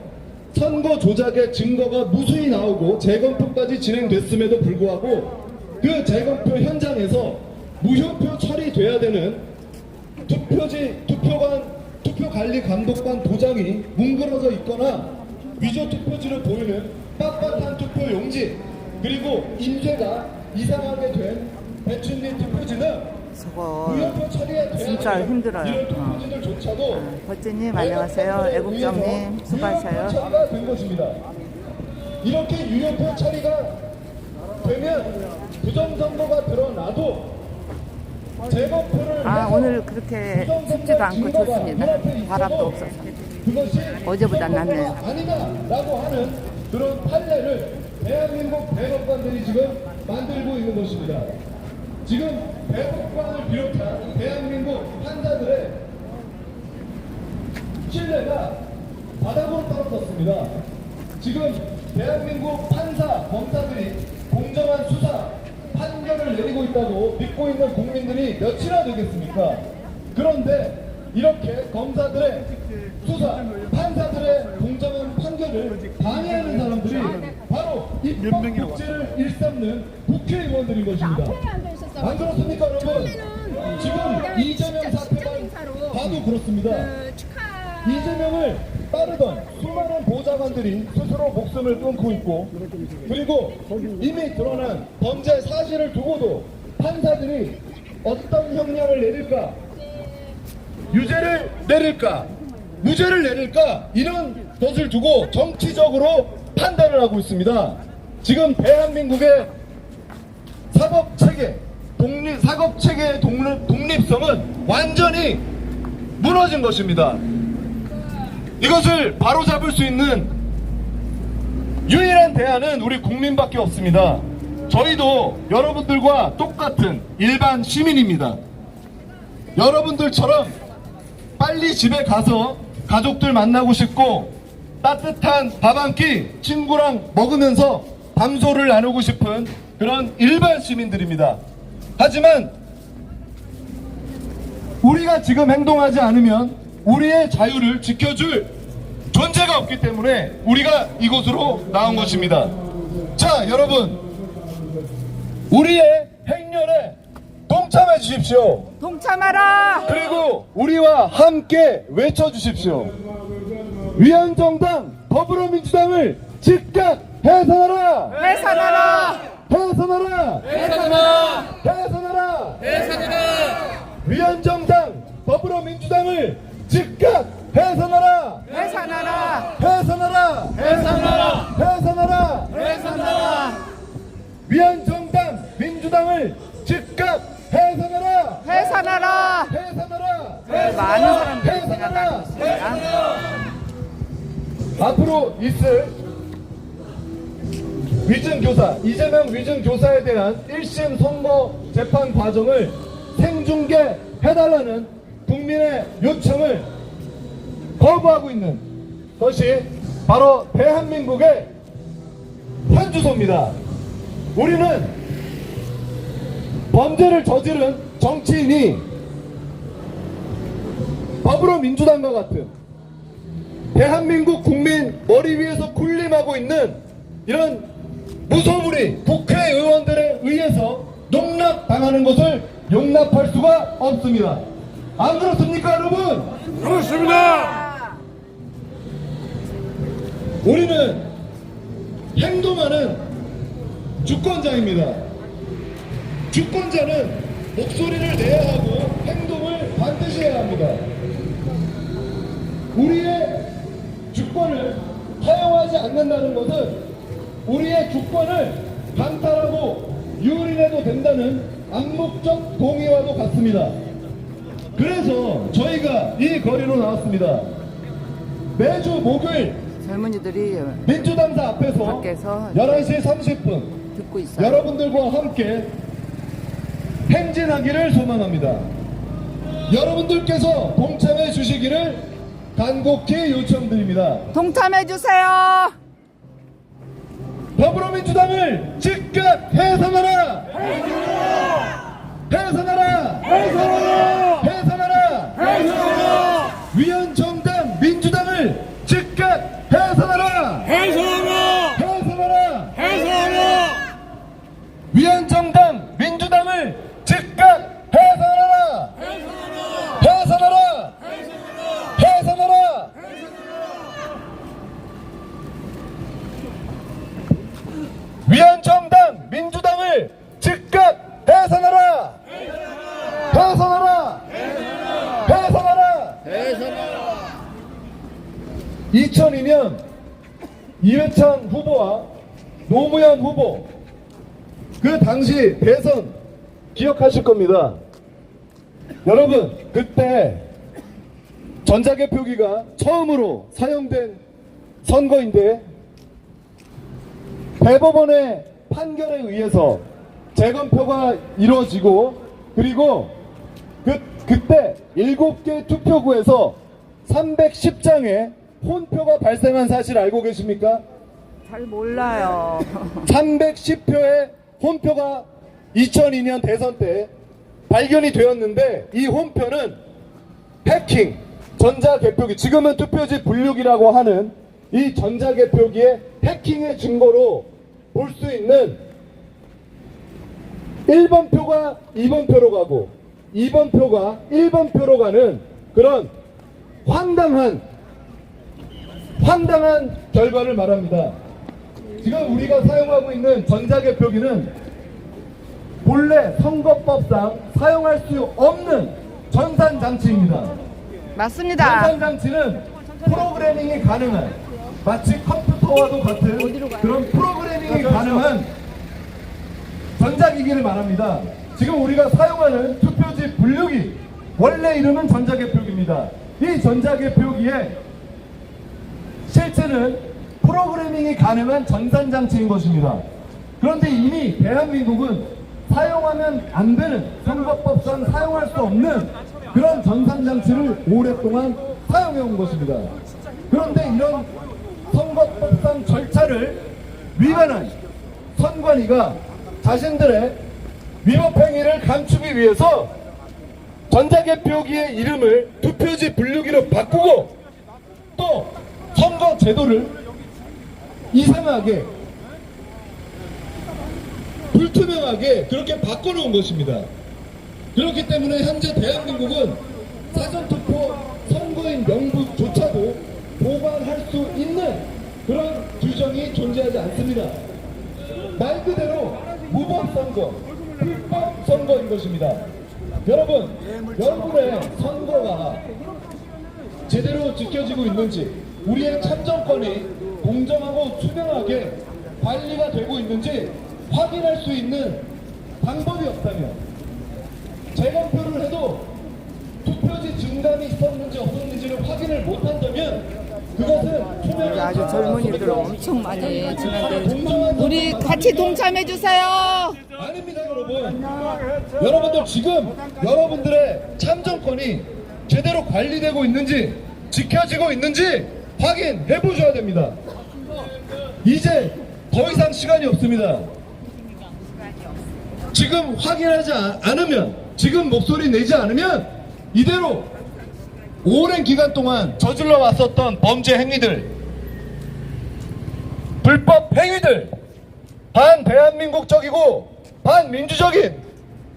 선거 조작의 증거가 무수히 나오고 재검표까지 진행됐음에도 불구하고 그 재검표 현장에서 무효표 처리돼야 되는 투표관리 감독관 도장이 뭉그러져 있거나 위조 투표지를 보이는 빳빳한 투표 용지, 그리고 인쇄가 이상하게 된 배출린 투표지는 저거 무효표 처리에 돼야 진짜 하는 힘들어요. 이런 투표지들조차도 버찌님 안녕하세요. 애국정님 수고하셔요. 처리가 된 것입니다. 이렇게 유효표 처리가 되면 부정선거가 드러나도 재검표를 오늘 그렇게 춥지도 않고 좋습니다. 바람도 없어서 그것이 어제보다 낫네요. 아니다라고 하는 그런 판례를 대한민국 대법관들이 지금 만들고 있는 것입니다. 지금 대법관을 비롯한 대한민국 판사들의 신뢰가 바닥으로 떨어졌습니다. 지금 대한민국 판사, 검사들이 공정한 수사, 판결을 내리고 있다고 믿고 있는 국민들이 몇이나 되겠습니까? 그런데 이렇게 검사들의 수사, 판사들의 공정한 판결을 방해하는 사람들이 바로 입법 국제를 일삼는 국회의원들인 것입니다. 안 그렇습니까, 여러분? 지금 이재명 사태만 봐도 그렇습니다. 이재명을 따르던 수많은 보좌관들이 스스로 목숨을 끊고 있고, 그리고 이미 드러난 범죄 사실을 두고도 판사들이 어떤 형량을 내릴까, 유죄를 내릴까, 무죄를 내릴까, 이런 것을 두고 정치적으로 판단을 하고 있습니다. 지금 대한민국의 사법체계, 사법체계의 독립성은 완전히 무너진 것입니다. 이것을 바로잡을 수 있는 유일한 대안은 우리 국민밖에 없습니다. 저희도 여러분들과 똑같은 일반 시민입니다. 여러분들처럼 빨리 집에 가서 가족들 만나고 싶고 따뜻한 밥 한 끼 친구랑 먹으면서 담소를 나누고 싶은 그런 일반 시민들입니다. 하지만 우리가 지금 행동하지 않으면 우리의 자유를 지켜줄 존재가 없기 때문에 우리가 이곳으로 나온 것입니다. 자, 여러분, 우리의 행렬에 동참해 주십시오. 동참하라. 그리고 우리와 함께 외쳐주십시오. 위헌정당 더불어민주당을 즉각 해산하라! 해산하라. 해산하라! 해산하라. 해산하라! 위헌정당 더불어민주당을 즉각 해산하라! 해산하라. 해산하라! 해산하라. 해산하라! 해산하라. 위헌정당 민주당을 즉각 해산하라! 해산하라. 해산하라! 많은 사람들이 생각하고 있습니다. 앞으로 있을 위증교사, 이재명 위증교사에 대한 1심 선거 재판 과정을 생중계해달라는 국민의 요청을 거부하고 있는 것이 바로 대한민국의 현주소입니다. 우리는 범죄를 저지른 정치인이 더불어민주당과 같은 대한민국 국민 머리 위에서 군림하고 있는 이런 무소불위 국회의원들에 의해서 농락당하는 것을 용납할 수가 없습니다. 안 그렇습니까, 여러분? 그렇습니다. 우리는 행동하는 주권자입니다. 주권자는 목소리를 내야 하고 행동을 반드시 해야 합니다. 우리의 주권을 사용하지 않는다는 것은 우리의 주권을 강탈하고 유린해도 된다는 암묵적 동의와도 같습니다. 그래서 저희가 이 거리로 나왔습니다. 매주 목요일 젊은이들이 민주당사 앞에서 밖에서 11시 30분 듣고 있어요. 여러분들과 함께 행진하기를 소망합니다. 여러분들께서 동참해 주시기를 간곡히 요청드립니다. 동참해 주세요. 더불어민주당을 즉각 해산하라! 해산하라! 해산하라! 위원정당 민주당을 즉각 해산하라! 해산하라! 위원정당 민주당을 즉각 해산하라! 해산하라! 해산하라! 위원정당 민주당을 즉각 해산하라! 해산하라! 해산하라! 2002년 이회창 후보와 노무현 후보 그 당시 대선 기억하실 겁니다. 여러분 그때 전자개표기가 처음으로 사용된 선거인데 대법원의 판결에 의해서 재검표가 이루어지고 그리고 그때 7개 투표구에서 310장의 혼표가 발생한 사실 알고 계십니까? 잘 몰라요. 310표의 혼표가 2002년 대선 때 발견이 되었는데 이 혼표는 해킹, 전자개표기, 지금은 투표지 분류기라고 하는 이 전자개표기의 해킹의 증거로 볼 수 있는 1번 표가 2번 표로 가고 2번 표가 1번 표로 가는 그런 황당한 결과를 말합니다. 지금 우리가 사용하고 있는 전자개표기는 본래 선거법상 사용할 수 없는 전산장치입니다. 맞습니다. 전산장치는 프로그래밍이 가능한 마치 컴퓨터와도 같은 그런 프로그래밍이 가능한 전자기기를 말합니다. 지금 우리가 사용하는 투표지 분류기 원래 이름은 전자개표기입니다. 이 전자개표기의 실체는 프로그래밍이 가능한 전산장치인 것입니다. 그런데 이미 대한민국은 사용하면 안 되는 선거법상 사용할 수 없는 그런 전산장치를 오랫동안 사용해온 것입니다. 그런데 이런 선거법상 절차를 위반한 선관위가 자신들의 위법행위를 감추기 위해서 전자개표기의 이름을 투표지 분류기로 바꾸고 또 선거 제도를 이상하게 불투명하게 그렇게 바꿔놓은 것입니다. 그렇기 때문에 현재 대한민국은 사전투표 선거인 명부조차도 보관할 수 있는 그런 규정이 존재하지 않습니다. 말 그대로 무법선거, 불법선거인 것입니다. 여러분, 여러분의 선거가 제대로 지켜지고 있는지, 우리의 참정권이 공정하고 투명하게 관리가 되고 있는지 확인할 수 있는 방법이 없다면, 재검표를 해도 투표지 증감이 있었는지 없었는지를 확인을 못한다면 그것은 투명한 아주 젊은이들 엄청 많이 지난데 우리 같이 동참해 주세요. 아닙니다, 여러분. 여러분들 지금 여러분들의 참정권이 제대로 관리되고 있는지 지켜지고 있는지 확인해 보셔야 됩니다. 이제 더 이상 시간이 없습니다. 지금 확인하지 않으면, 지금 목소리 내지 않으면 이대로 오랜 기간 동안 저질러 왔었던 범죄 행위들, 불법 행위들, 반대한민국적이고 반민주적인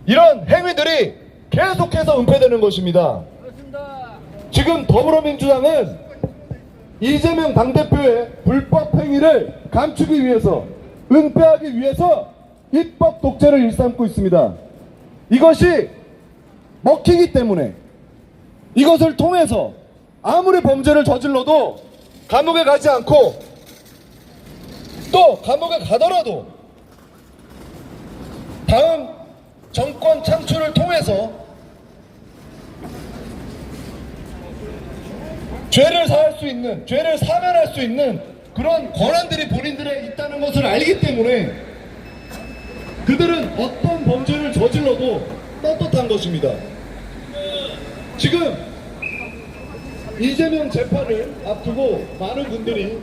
이런 행위들이 계속해서 은폐되는 것입니다. 지금 더불어민주당은 이재명 당대표의 불법 행위를 감추기 위해서, 은폐하기 위해서 입법 독재를 일삼고 있습니다. 이것이 먹히기 때문에, 이것을 통해서 아무리 범죄를 저질러도 감옥에 가지 않고, 또 감옥에 가더라도 다음 정권 창출을 통해서 죄를 사할 수 있는, 죄를 사면할 수 있는 그런 권한들이 본인들에 있다는 것을 알기 때문에 그들은 어떤 범죄를 저질러도 떳떳한 것입니다. 지금 이재명 재판을 앞두고 많은 분들이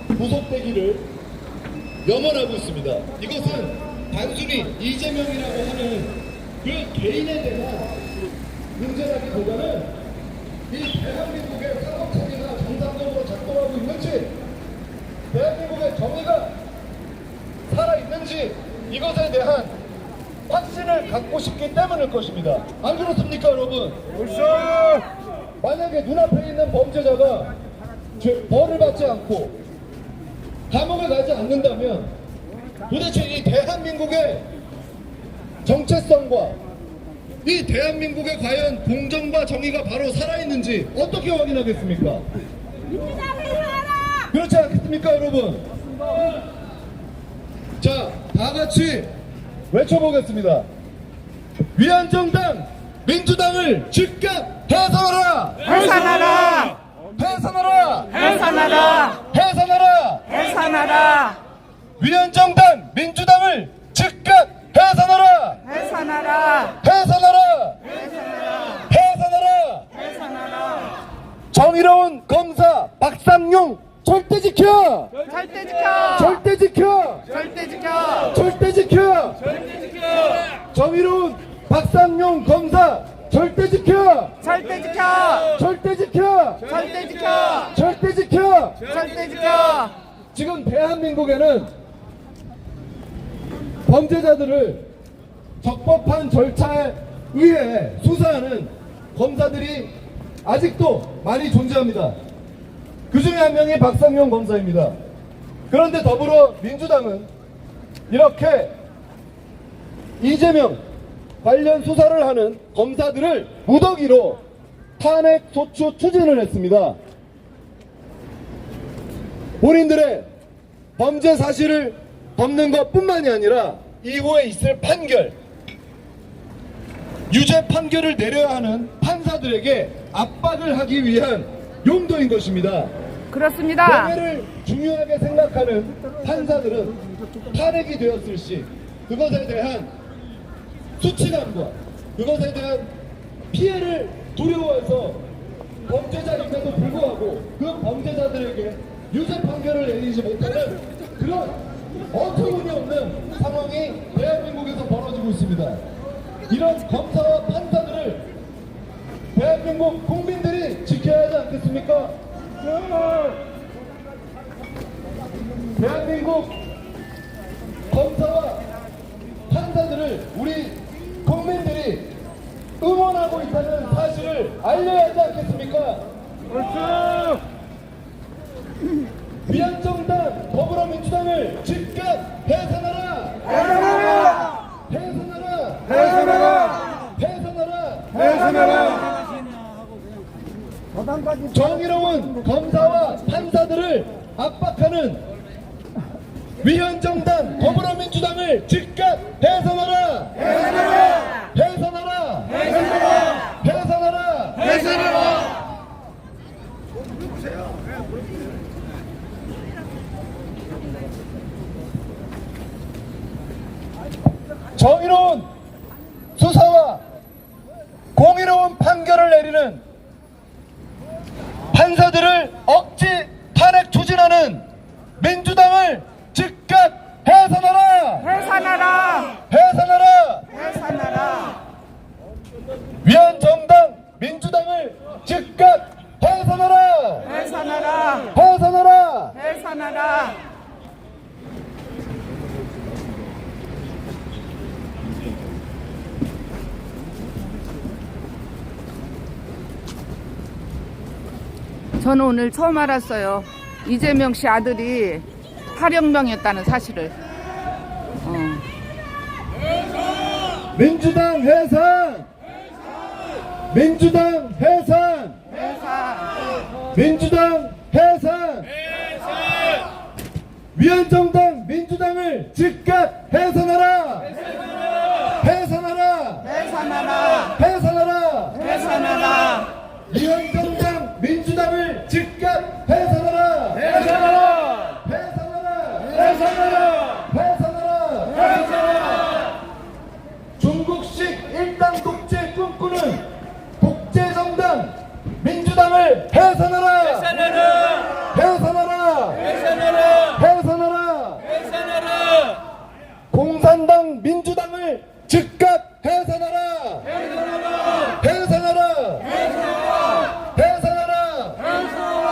구속되기를 염원하고 있습니다. 이것은 단순히 이재명이라고 하는 그 개인에 대한 문제라기보다는 이 대한민국의 사법체계가 정상적으로 작동하고 있는지, 대한민국의 정의가 살아있는지, 이것에 대한 확신을 갖고 싶기 때문일 것입니다. 안 그렇습니까, 여러분? 만약에 눈앞에 있는 범죄자가 벌을 받지 않고 감옥에 가지 않는다면 도대체 이 대한민국의 정체성과 이 대한민국에 과연 공정과 정의가 바로 살아있는지 어떻게 확인하겠습니까? 그렇지 않겠습니까, 여러분? 자, 다같이 외쳐보겠습니다. 위안정당 민주당을 즉각 해산하라! 해산하라! 해산하라! 해산하라! 해산하라! 해산하라! 위안정당 민주당을 즉각 해산하라! 해산하라! 해산하라! 해산하라! 해산하라! 정의로운 검사 박상용 절대 지켜! 절대 지켜! 절대 지켜! 절대 지켜! 절대 지켜! 정의로운 박상용 검사 절대 지켜! 절대 지켜! 절대 지켜! 절대 지켜! 절대 지켜! 절대 지켜! 지금 대한민국에는 범죄자들을 적법한 절차에 의해 수사하는 검사들이 아직도 많이 존재합니다. 그 중에 한 명이 박상용 검사입니다. 그런데 더불어민주당은 이렇게 이재명 관련 수사를 하는 검사들을 무더기로 탄핵 소추 추진을 했습니다. 본인들의 범죄 사실을 덮는 것뿐만이 아니라 이후에 있을 판결, 유죄 판결을 내려야 하는 판사들에게 압박을 하기 위한 용도인 것입니다. 그렇습니다. 명예를 중요하게 생각하는 판사들은 탄핵이 되었을 시 그것에 대한 수치감과 그것에 대한 피해를 두려워해서 범죄자임에도 불구하고 그 범죄자들에게 유죄 판결을 내리지 못하는 그런 어처구니 없는 상황이 대한민국에서 벌어지고 있습니다. 이런 검사와 판사들을 대한민국 국민들이 지켜야 하지 않겠습니까? 대한민국 검사와 판사들을 우리 국민들이 응원하고 있다는 사실을 알려야 하지 않겠습니까? 그렇죠. 위안정당 더불어민주당을 즉각 해산하라! 해산하라! 해산하라! 해산하라! 해산하라! 해산하라! 정의로운 검사와 판사들을 압박하는 위안정당 더불어민주당을 즉각 해산하라! 해산하라! 해산하라! 해산하라! 해산하라! 해산하라! 정의로운 수사와 공의로운 판결을 내리는 판사들을 억지 탄핵 추진하는 민주당을 즉각 해산하라! 해산하라! 해산하라! 해산하라! 위안정당 민주당을 즉각 해산하라! 해산하라! 해산하라! 해산하라! 저는 오늘 처음 알았어요. 이재명 씨 아들이 탈영병이었다는 사실을. 민주당 해산! 민주당 해산! 민주당 해산! 위원정당 민주당을 즉각 해산하라! 해산하라! 해산하라! 해산하라! 해산하라! 위원정당 민주당을 즉각 해산하라! 해산하라! 해산하라! 해산하라! 해산하라! 해산하라! 중국식 일당 독재 꿈꾸는 독재정당 민주당을 해산하라! 해산하라! 해산하라! 해산하라! 해산하라! 해산하라! 공산당 민주당을 즉각 해산하라! 해산하라! 해산하라! 해산하라! 해산하라!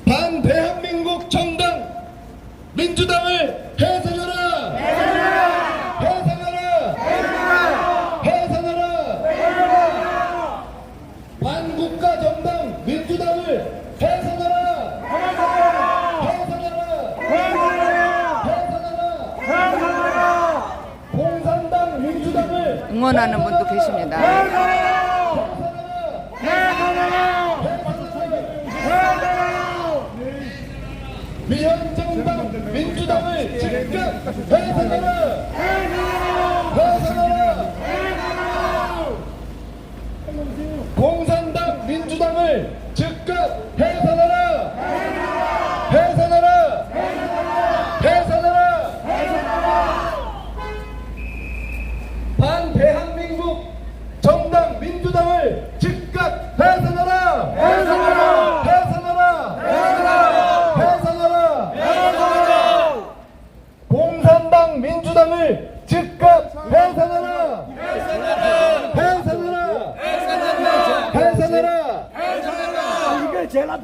반대한민국 정당 민주당을 해산하라! 해산하라! 해산하라! 해산하라! 반국가 정당 민주당을 해산하라! 해산하라! 해산하라! 공산당 민주당을 응원하는 분도 계십니다. 위원정당 민주당을 즉각 해산하라! 해산하라! 공산당 민주당을 즉각 해산하라! 해산하라! 해산하라! 반대한민국 정당 민주당을 즉각 해산하라! 해산하라! 해산하라! 해산하라! 해산하라! 공산당 민주당을 즉각 해산하라! 해산하라! 해산하라!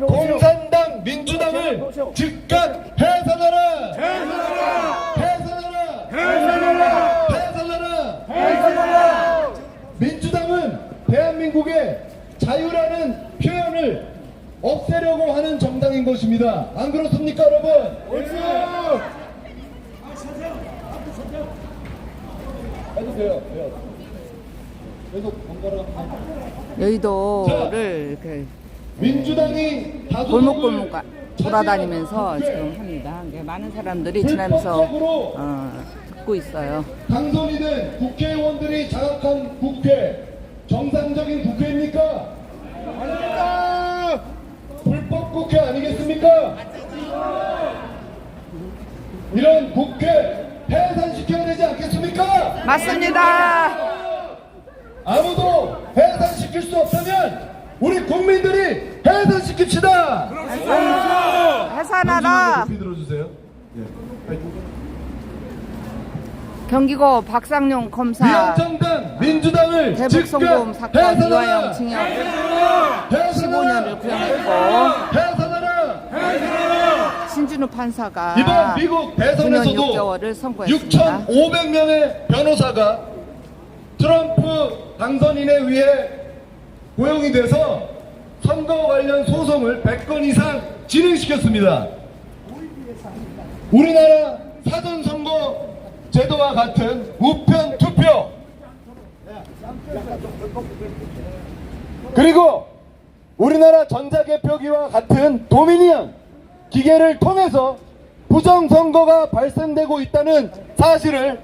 공산당 민주당을 즉각 해산하라! 해산하라! 해산하라! 민주당은 대한민국의 자유라는 표현을 없애려고 하는 정당인 것입니다. 안 그렇습니까, 여러분? 해도 돼요. 계속 번갈아. 여의도를 이렇게 민주당이 골목골목 돌아다니면서 지금 합니다. 많은 사람들이 지나면서 듣고 있어요. 당선이 된 국회의원들이 장악한 국회, 정상적인 국회입니까? 아닙니다. 불법 국회 아니겠습니까? 이런 국회 해산시켜야 되지 않겠습니까? 맞습니다. 아무도 해산시킬 수 없다면 우리 국민들이 해산시킵시다. 해산하라. 높이 들어주세요. 경기고 박상용 검사 위원정당 민주당을 대북송금 즉각 사건 해산하라. 이화영 징역 15년을 구형했고 해산하라. 신진우 판사가 이번 미국 9년 대선에서도 6개월을 선고했습니다. 6,500명의 변호사가 트럼프 당선인에 의해 고용이 돼서 선거 관련 소송을 100건 이상 진행시켰습니다. 우리나라 사전선거 제도와 같은 우편 투표, 그리고 우리나라 전자개표기와 같은 도미니언 기계를 통해서 부정선거가 발생되고 있다는 사실을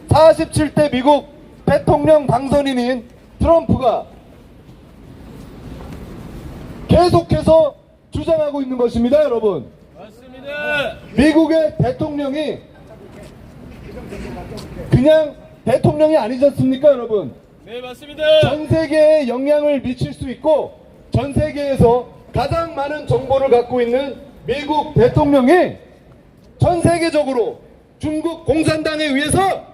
47대 미국 대통령 당선인인 트럼프가 계속해서 주장하고 있는 것입니다, 여러분. 맞습니다. 미국의 대통령이 그냥 대통령이 아니지 않습니까, 여러분? 네, 맞습니다. 전 세계에 영향을 미칠 수 있고 전 세계에서 가장 많은 정보를 갖고 있는 미국 대통령이 전 세계적으로 중국 공산당에 의해서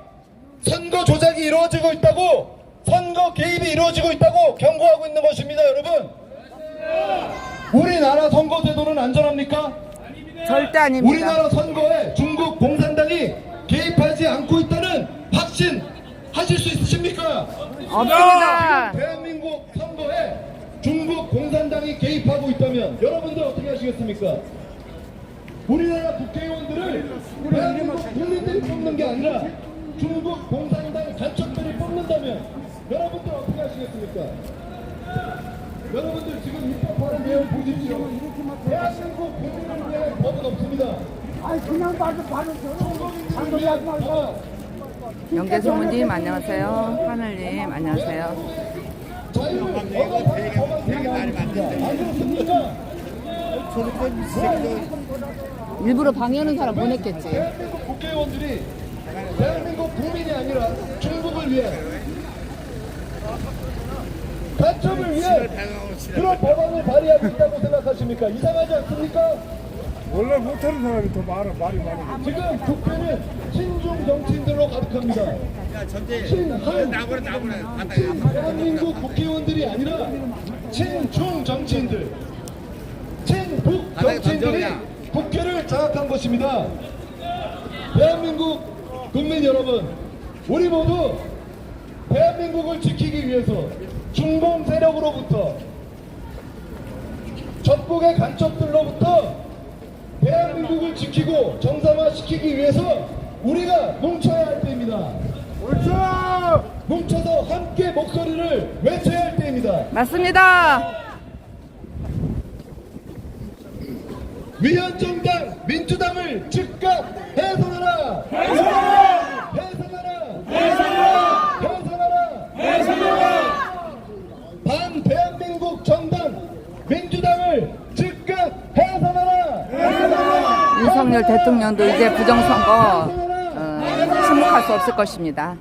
선거 조작이 이루어지고 있다고, 선거 개입이 이루어지고 있다고 경고하고 있는 것입니다, 여러분. 우리나라 선거제도는 안전합니까? 절대 아닙니다. 우리나라 선거에 중국 공산당이 개입하지 않고 있다는 확신 하실 수 있으십니까? 없습니다. 대한민국 선거에 중국 공산당이 개입하고 있다면 여러분들 어떻게 하시겠습니까? 우리나라 국회의원들을 대한민국 국민들이 뽑는 게 아니라 중국 공산당 간첩들이 뽑는다면 여러분들 어떻게 하시겠습니까? 여러분들 지금 입법하는 내용 보십시오. 대한민국 국민을 위해 법은 없습니다. 영계소문님 안녕하세요. 하늘님 안녕하세요. 자유를 억압하는 법은 제기하는 겁니다. 안 그렇습니까? 일부러 방해하는 사람 보냈겠지. 대한민국 국회의원들이 대한민국 국민이 아니라 중국을 위해 간첩을 위해 그런 법안을 발의하고 있다고 생각하십니까? 이상하지 않습니까? 원래 못하는 사람이 더 말이 많아. 지금 국회는 친중 정치인들로 가득합니다. 대한민국 국회의원들이 아니라 친중 정치인들, 친북 정치인들이 국회를 장악한 것입니다. 대한민국 국민 여러분, 우리 모두 대한민국을 지키기 위해서 중공 세력으로부터 적국의 간첩들로부터 대한민국을 지키고 정상화시키기 위해서 우리가 뭉쳐야 할 때입니다. 뭉쳐서 함께 목소리를 외쳐야 할 때입니다. 맞습니다. 위헌정당 민주당을 즉각 해산하라! 해산하라! 해산하라! 해산하라! 해산하라! 반 대한민국 정당 민주당을 즉각 해산하라! 해산하라! 윤석열 대통령도 이제 부정선거 침묵할 수 없을 것입니다.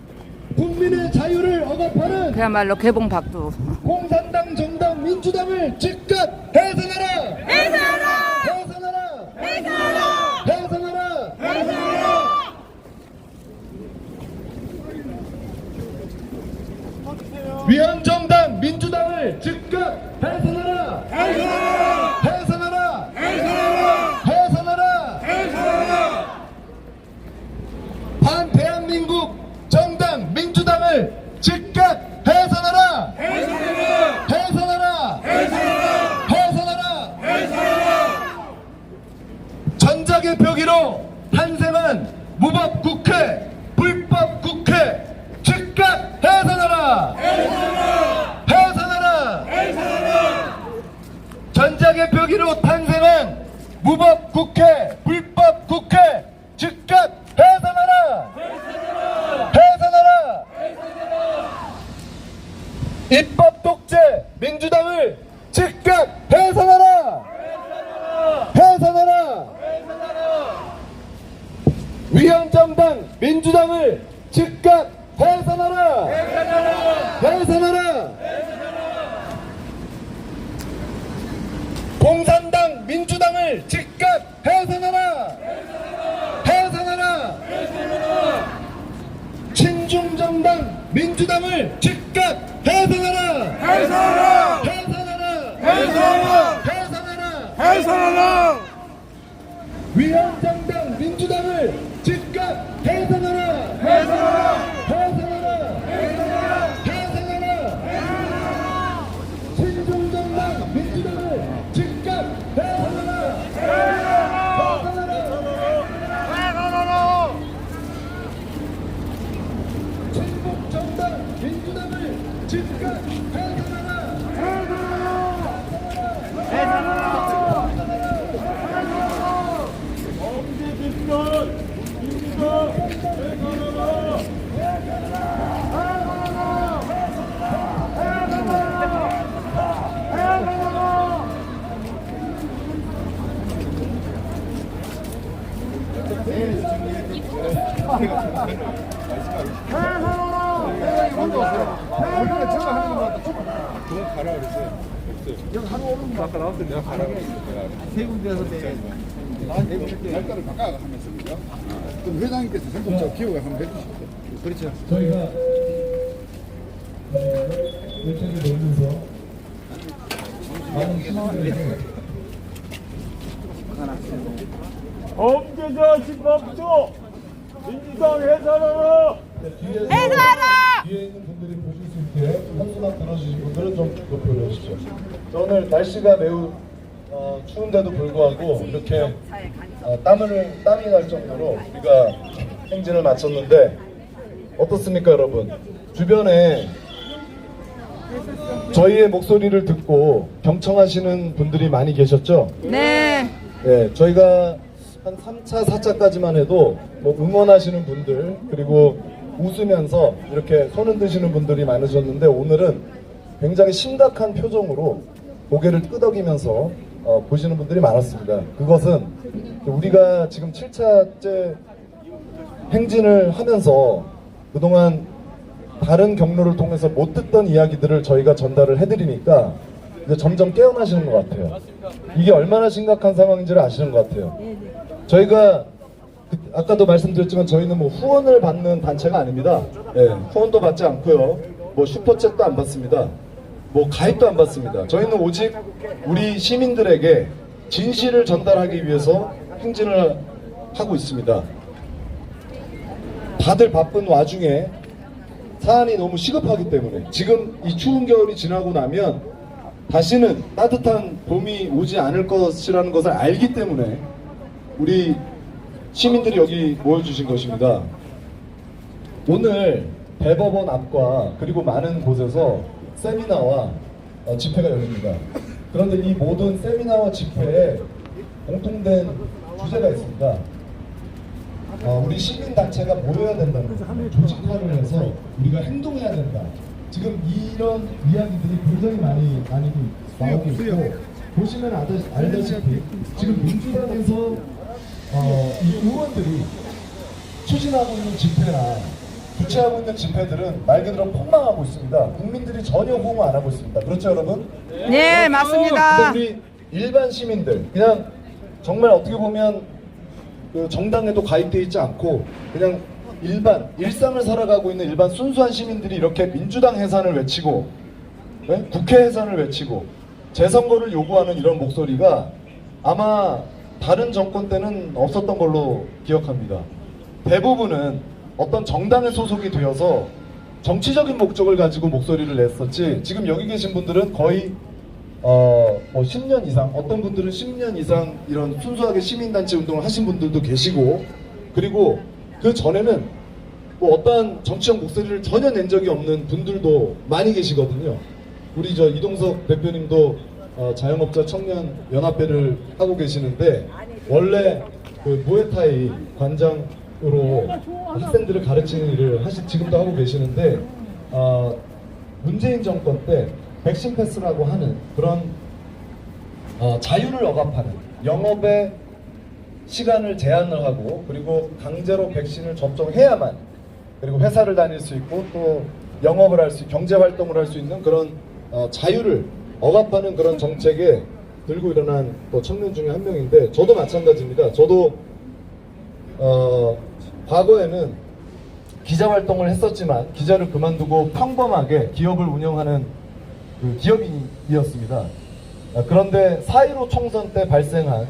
국민의 자유를 억압하는 그야말로 개봉박두. 공산당 정당 민주당을 즉각 해산하라! 해산하라! 해산하라! 해산하라! 해산하라! 해산하라! 위헌정당 민주당을 즉각 해산하라! 해산하라! 해산하라! 해산하라! 해산하라! 반 대한민국 정당 민주당을 즉각 해산하라! 해산하라! 해산하라! 해산하라! 해산하라! 해산하라! 전작의 표기로 탄생한 무법 국회, 불법 국회 즉각 해산하라! 해산하라! 해산하라! 해산하라! 전작의 표기로 탄생한 무법 국회, 불법 국회 즉각 해산하라! 해산하라! 입법 독재 민주당을 즉각 해산하라! 해산하라! 위헌정당 민주당을 즉각 해산하라! 해산하라! 공산당 민주당을 즉각 해산하라! 해산하라! 친중정당 민주당을 즉각 해산하라! 해산하라! 해산하라! 해산하라! 해산하라! 해산하라! 위헌정당 민주당을 즉각 해산하라! 해산하라! 해산하라! 해산하라! 해산하라! 친중정당 민주당을 즉각 해산하라! 해산하라! 해산하라! 친북정당 민주당을 즉각 해산하라! 해산하라! 아까 나왔을 때 내가 가라고 했어요. 세 군데에서 날짜를 바꿔가면서 그럼 회장님께서 전국적 기호에 한번 해주시죠. 그렇죠. 저희가 일정이 되면서 많은 시민들에게 범죄자 집합소 민주당 해산하라! 해산하라! 뒤에 있는 분들이 보실 수 있게 한 손만 들어주신 분들은 좀 높이 올려주십시오. 오늘 날씨가 매우 추운데도 불구하고 이렇게 땀이 날 정도로 우리가 행진을 마쳤는데 어떻습니까, 여러분? 주변에 저희의 목소리를 듣고 경청하시는 분들이 많이 계셨죠? 네. 네, 저희가 한 3차, 4차까지만 해도 뭐 응원하시는 분들 그리고 웃으면서 이렇게 손 흔드시는 분들이 많으셨는데 오늘은 굉장히 심각한 표정으로 고개를 끄덕이면서 보시는 분들이 많았습니다. 그것은 우리가 지금 7차째 행진을 하면서 그동안 다른 경로를 통해서 못 듣던 이야기들을 저희가 전달을 해드리니까 이제 점점 깨어나시는 것 같아요. 이게 얼마나 심각한 상황인지를 아시는 것 같아요. 저희가 아까도 말씀드렸지만 저희는 뭐 후원을 받는 단체가 아닙니다. 네, 후원도 받지 않고요. 뭐 슈퍼챗도 안 받습니다. 뭐 가입도 안 받습니다. 저희는 오직 우리 시민들에게 진실을 전달하기 위해서 행진을 하고 있습니다. 다들 바쁜 와중에 사안이 너무 시급하기 때문에 지금 이 추운 겨울이 지나고 나면 다시는 따뜻한 봄이 오지 않을 것이라는 것을 알기 때문에 우리 시민들이 여기 모여주신 것입니다. 오늘 대법원 앞과 그리고 많은 곳에서 세미나와 집회가 열립니다. 그런데 이 모든 세미나와 집회에 공통된 주제가 있습니다. 우리 시민단체가 모여야 된다는 거예요. 조직화를 해서 우리가 행동해야 된다. 지금 이런 이야기들이 굉장히 많이 나오고 있고 보시면 알다시피 지금 민주당에서 이 의원들이 추진하고 있는 집회나 주최하고 있는 집회들은 말 그대로 폭망하고 있습니다. 국민들이 전혀 호응 안 하고 있습니다. 그렇죠, 여러분? 네, 맞습니다. 근데 우리 일반 시민들 그냥 정말 어떻게 보면 그 정당에도 가입되어 있지 않고 그냥 일상을 살아가고 있는 일반 순수한 시민들이 이렇게 민주당 해산을 외치고 네? 국회 해산을 외치고 재선거를 요구하는 이런 목소리가 아마 다른 정권 때는 없었던 걸로 기억합니다. 대부분은 어떤 정당에 소속이 되어서 정치적인 목적을 가지고 목소리를 냈었지 지금 여기 계신 분들은 거의 뭐 10년 이상 어떤 분들은 10년 이상 이런 순수하게 시민단체 운동을 하신 분들도 계시고 그리고 그 전에는 뭐 어떠한 정치적 목소리를 전혀 낸 적이 없는 분들도 많이 계시거든요. 우리 저 이동석 대표님도 자영업자 청년 연합회를 하고 계시는데 원래 그 무에타이 관장으로 학생들을 가르치는 일을 지금도 하고 계시는데 문재인 정권 때 백신 패스라고 하는 그런 자유를 억압하는 영업의 시간을 제한을 하고 그리고 강제로 백신을 접종해야만 그리고 회사를 다닐 수 있고 또 영업을 할 수 경제 활동을 할 수 있는 그런 자유를 억압하는 그런 정책에 들고 일어난 또 청년 중에 한 명인데 저도 마찬가지입니다. 저도 과거에는 기자 활동을 했었지만 기자를 그만두고 평범하게 기업을 운영하는 그 기업인이었습니다. 그런데 4.15 총선 때 발생한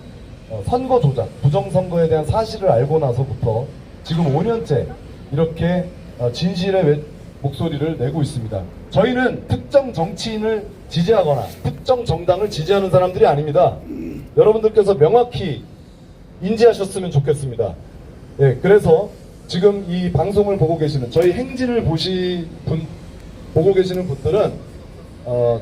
선거 조작, 부정선거에 대한 사실을 알고 나서부터 지금 5년째 이렇게 진실의 목소리를 내고 있습니다. 저희는 특정 정치인을 지지하거나 특정 정당을 지지하는 사람들이 아닙니다. 여러분들께서 명확히 인지하셨으면 좋겠습니다. 네, 그래서 지금 이 방송을 보고 계시는 저희 행진을 보고 계시는 분들은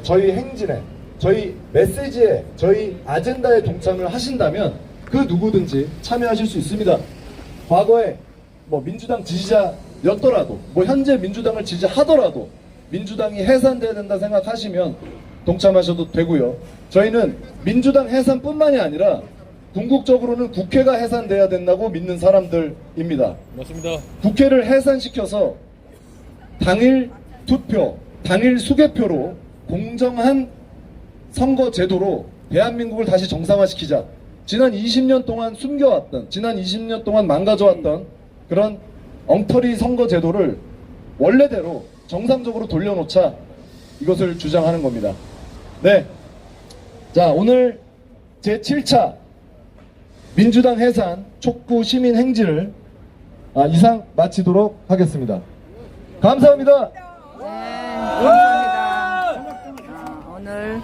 저희 행진에 저희 메시지에 저희 아젠다에 동참을 하신다면 그 누구든지 참여하실 수 있습니다. 과거에 뭐 민주당 지지자였더라도 뭐 현재 민주당을 지지하더라도 민주당이 해산돼야 된다 생각하시면 동참하셔도 되고요. 저희는 민주당 해산뿐만이 아니라 궁극적으로는 국회가 해산돼야 된다고 믿는 사람들입니다. 맞습니다. 국회를 해산시켜서 당일 투표, 당일 수개표로 공정한 선거 제도로 대한민국을 다시 정상화시키자. 지난 20년 동안 숨겨왔던, 지난 20년 동안 망가져왔던 그런 엉터리 선거 제도를 원래대로 정상적으로 돌려놓자, 이것을 주장하는 겁니다. 네. 자, 오늘 제7차 민주당 해산 촉구 시민 행진을 이상 마치도록 하겠습니다. 감사합니다. 네, 감사합니다. 오늘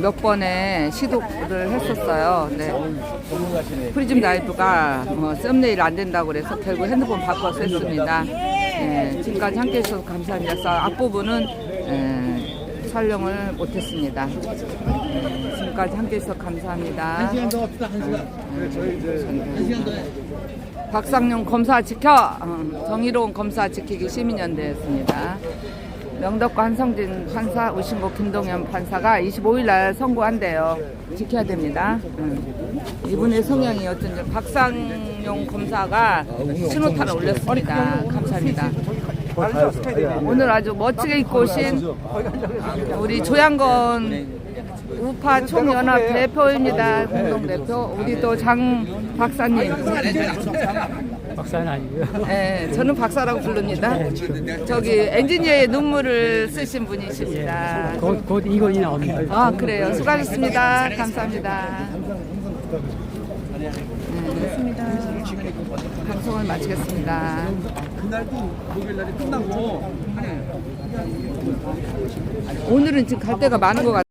몇 번의 시도를 했었어요. 네. 프리즘 라이브가 썸네일 안 된다고 그래서 결국 핸드폰 바꿔서 했습니다. 네, 지금까지 함께 해주셔서 감사합니다. 그래서 앞부분은 촬영을 못했습니다. 지금까지 함께 해주셔서 감사합니다. 박상용 검사 지켜! 정의로운 검사 지키기 시민연대였습니다. 명덕과 한성진 판사, 우신고 김동현 판사가 25일날 선고한대요. 지켜야 됩니다. 이분의 성향이 어쩐지 박상용 검사가 신호탄을 올렸습니다. 감사합니다. 오늘 아주 멋지게 입고 오신 우리 조양건 우파 총연합 대표입니다. 공동대표. 우리 또 장 박사님. 박사는 아니고요. 네, 저는 박사라고 부릅니다. 저기 엔지니어의 눈물을 쓰신 분이십니다. 곧 이건이 나옵니다. 아, 그래요. 수고하셨습니다. 감사합니다. 됐습니다. 방송을 마치겠습니다. 그날도 목요일 날이 끝나고 오늘은 지금 갈 데가 많은 것 같아요.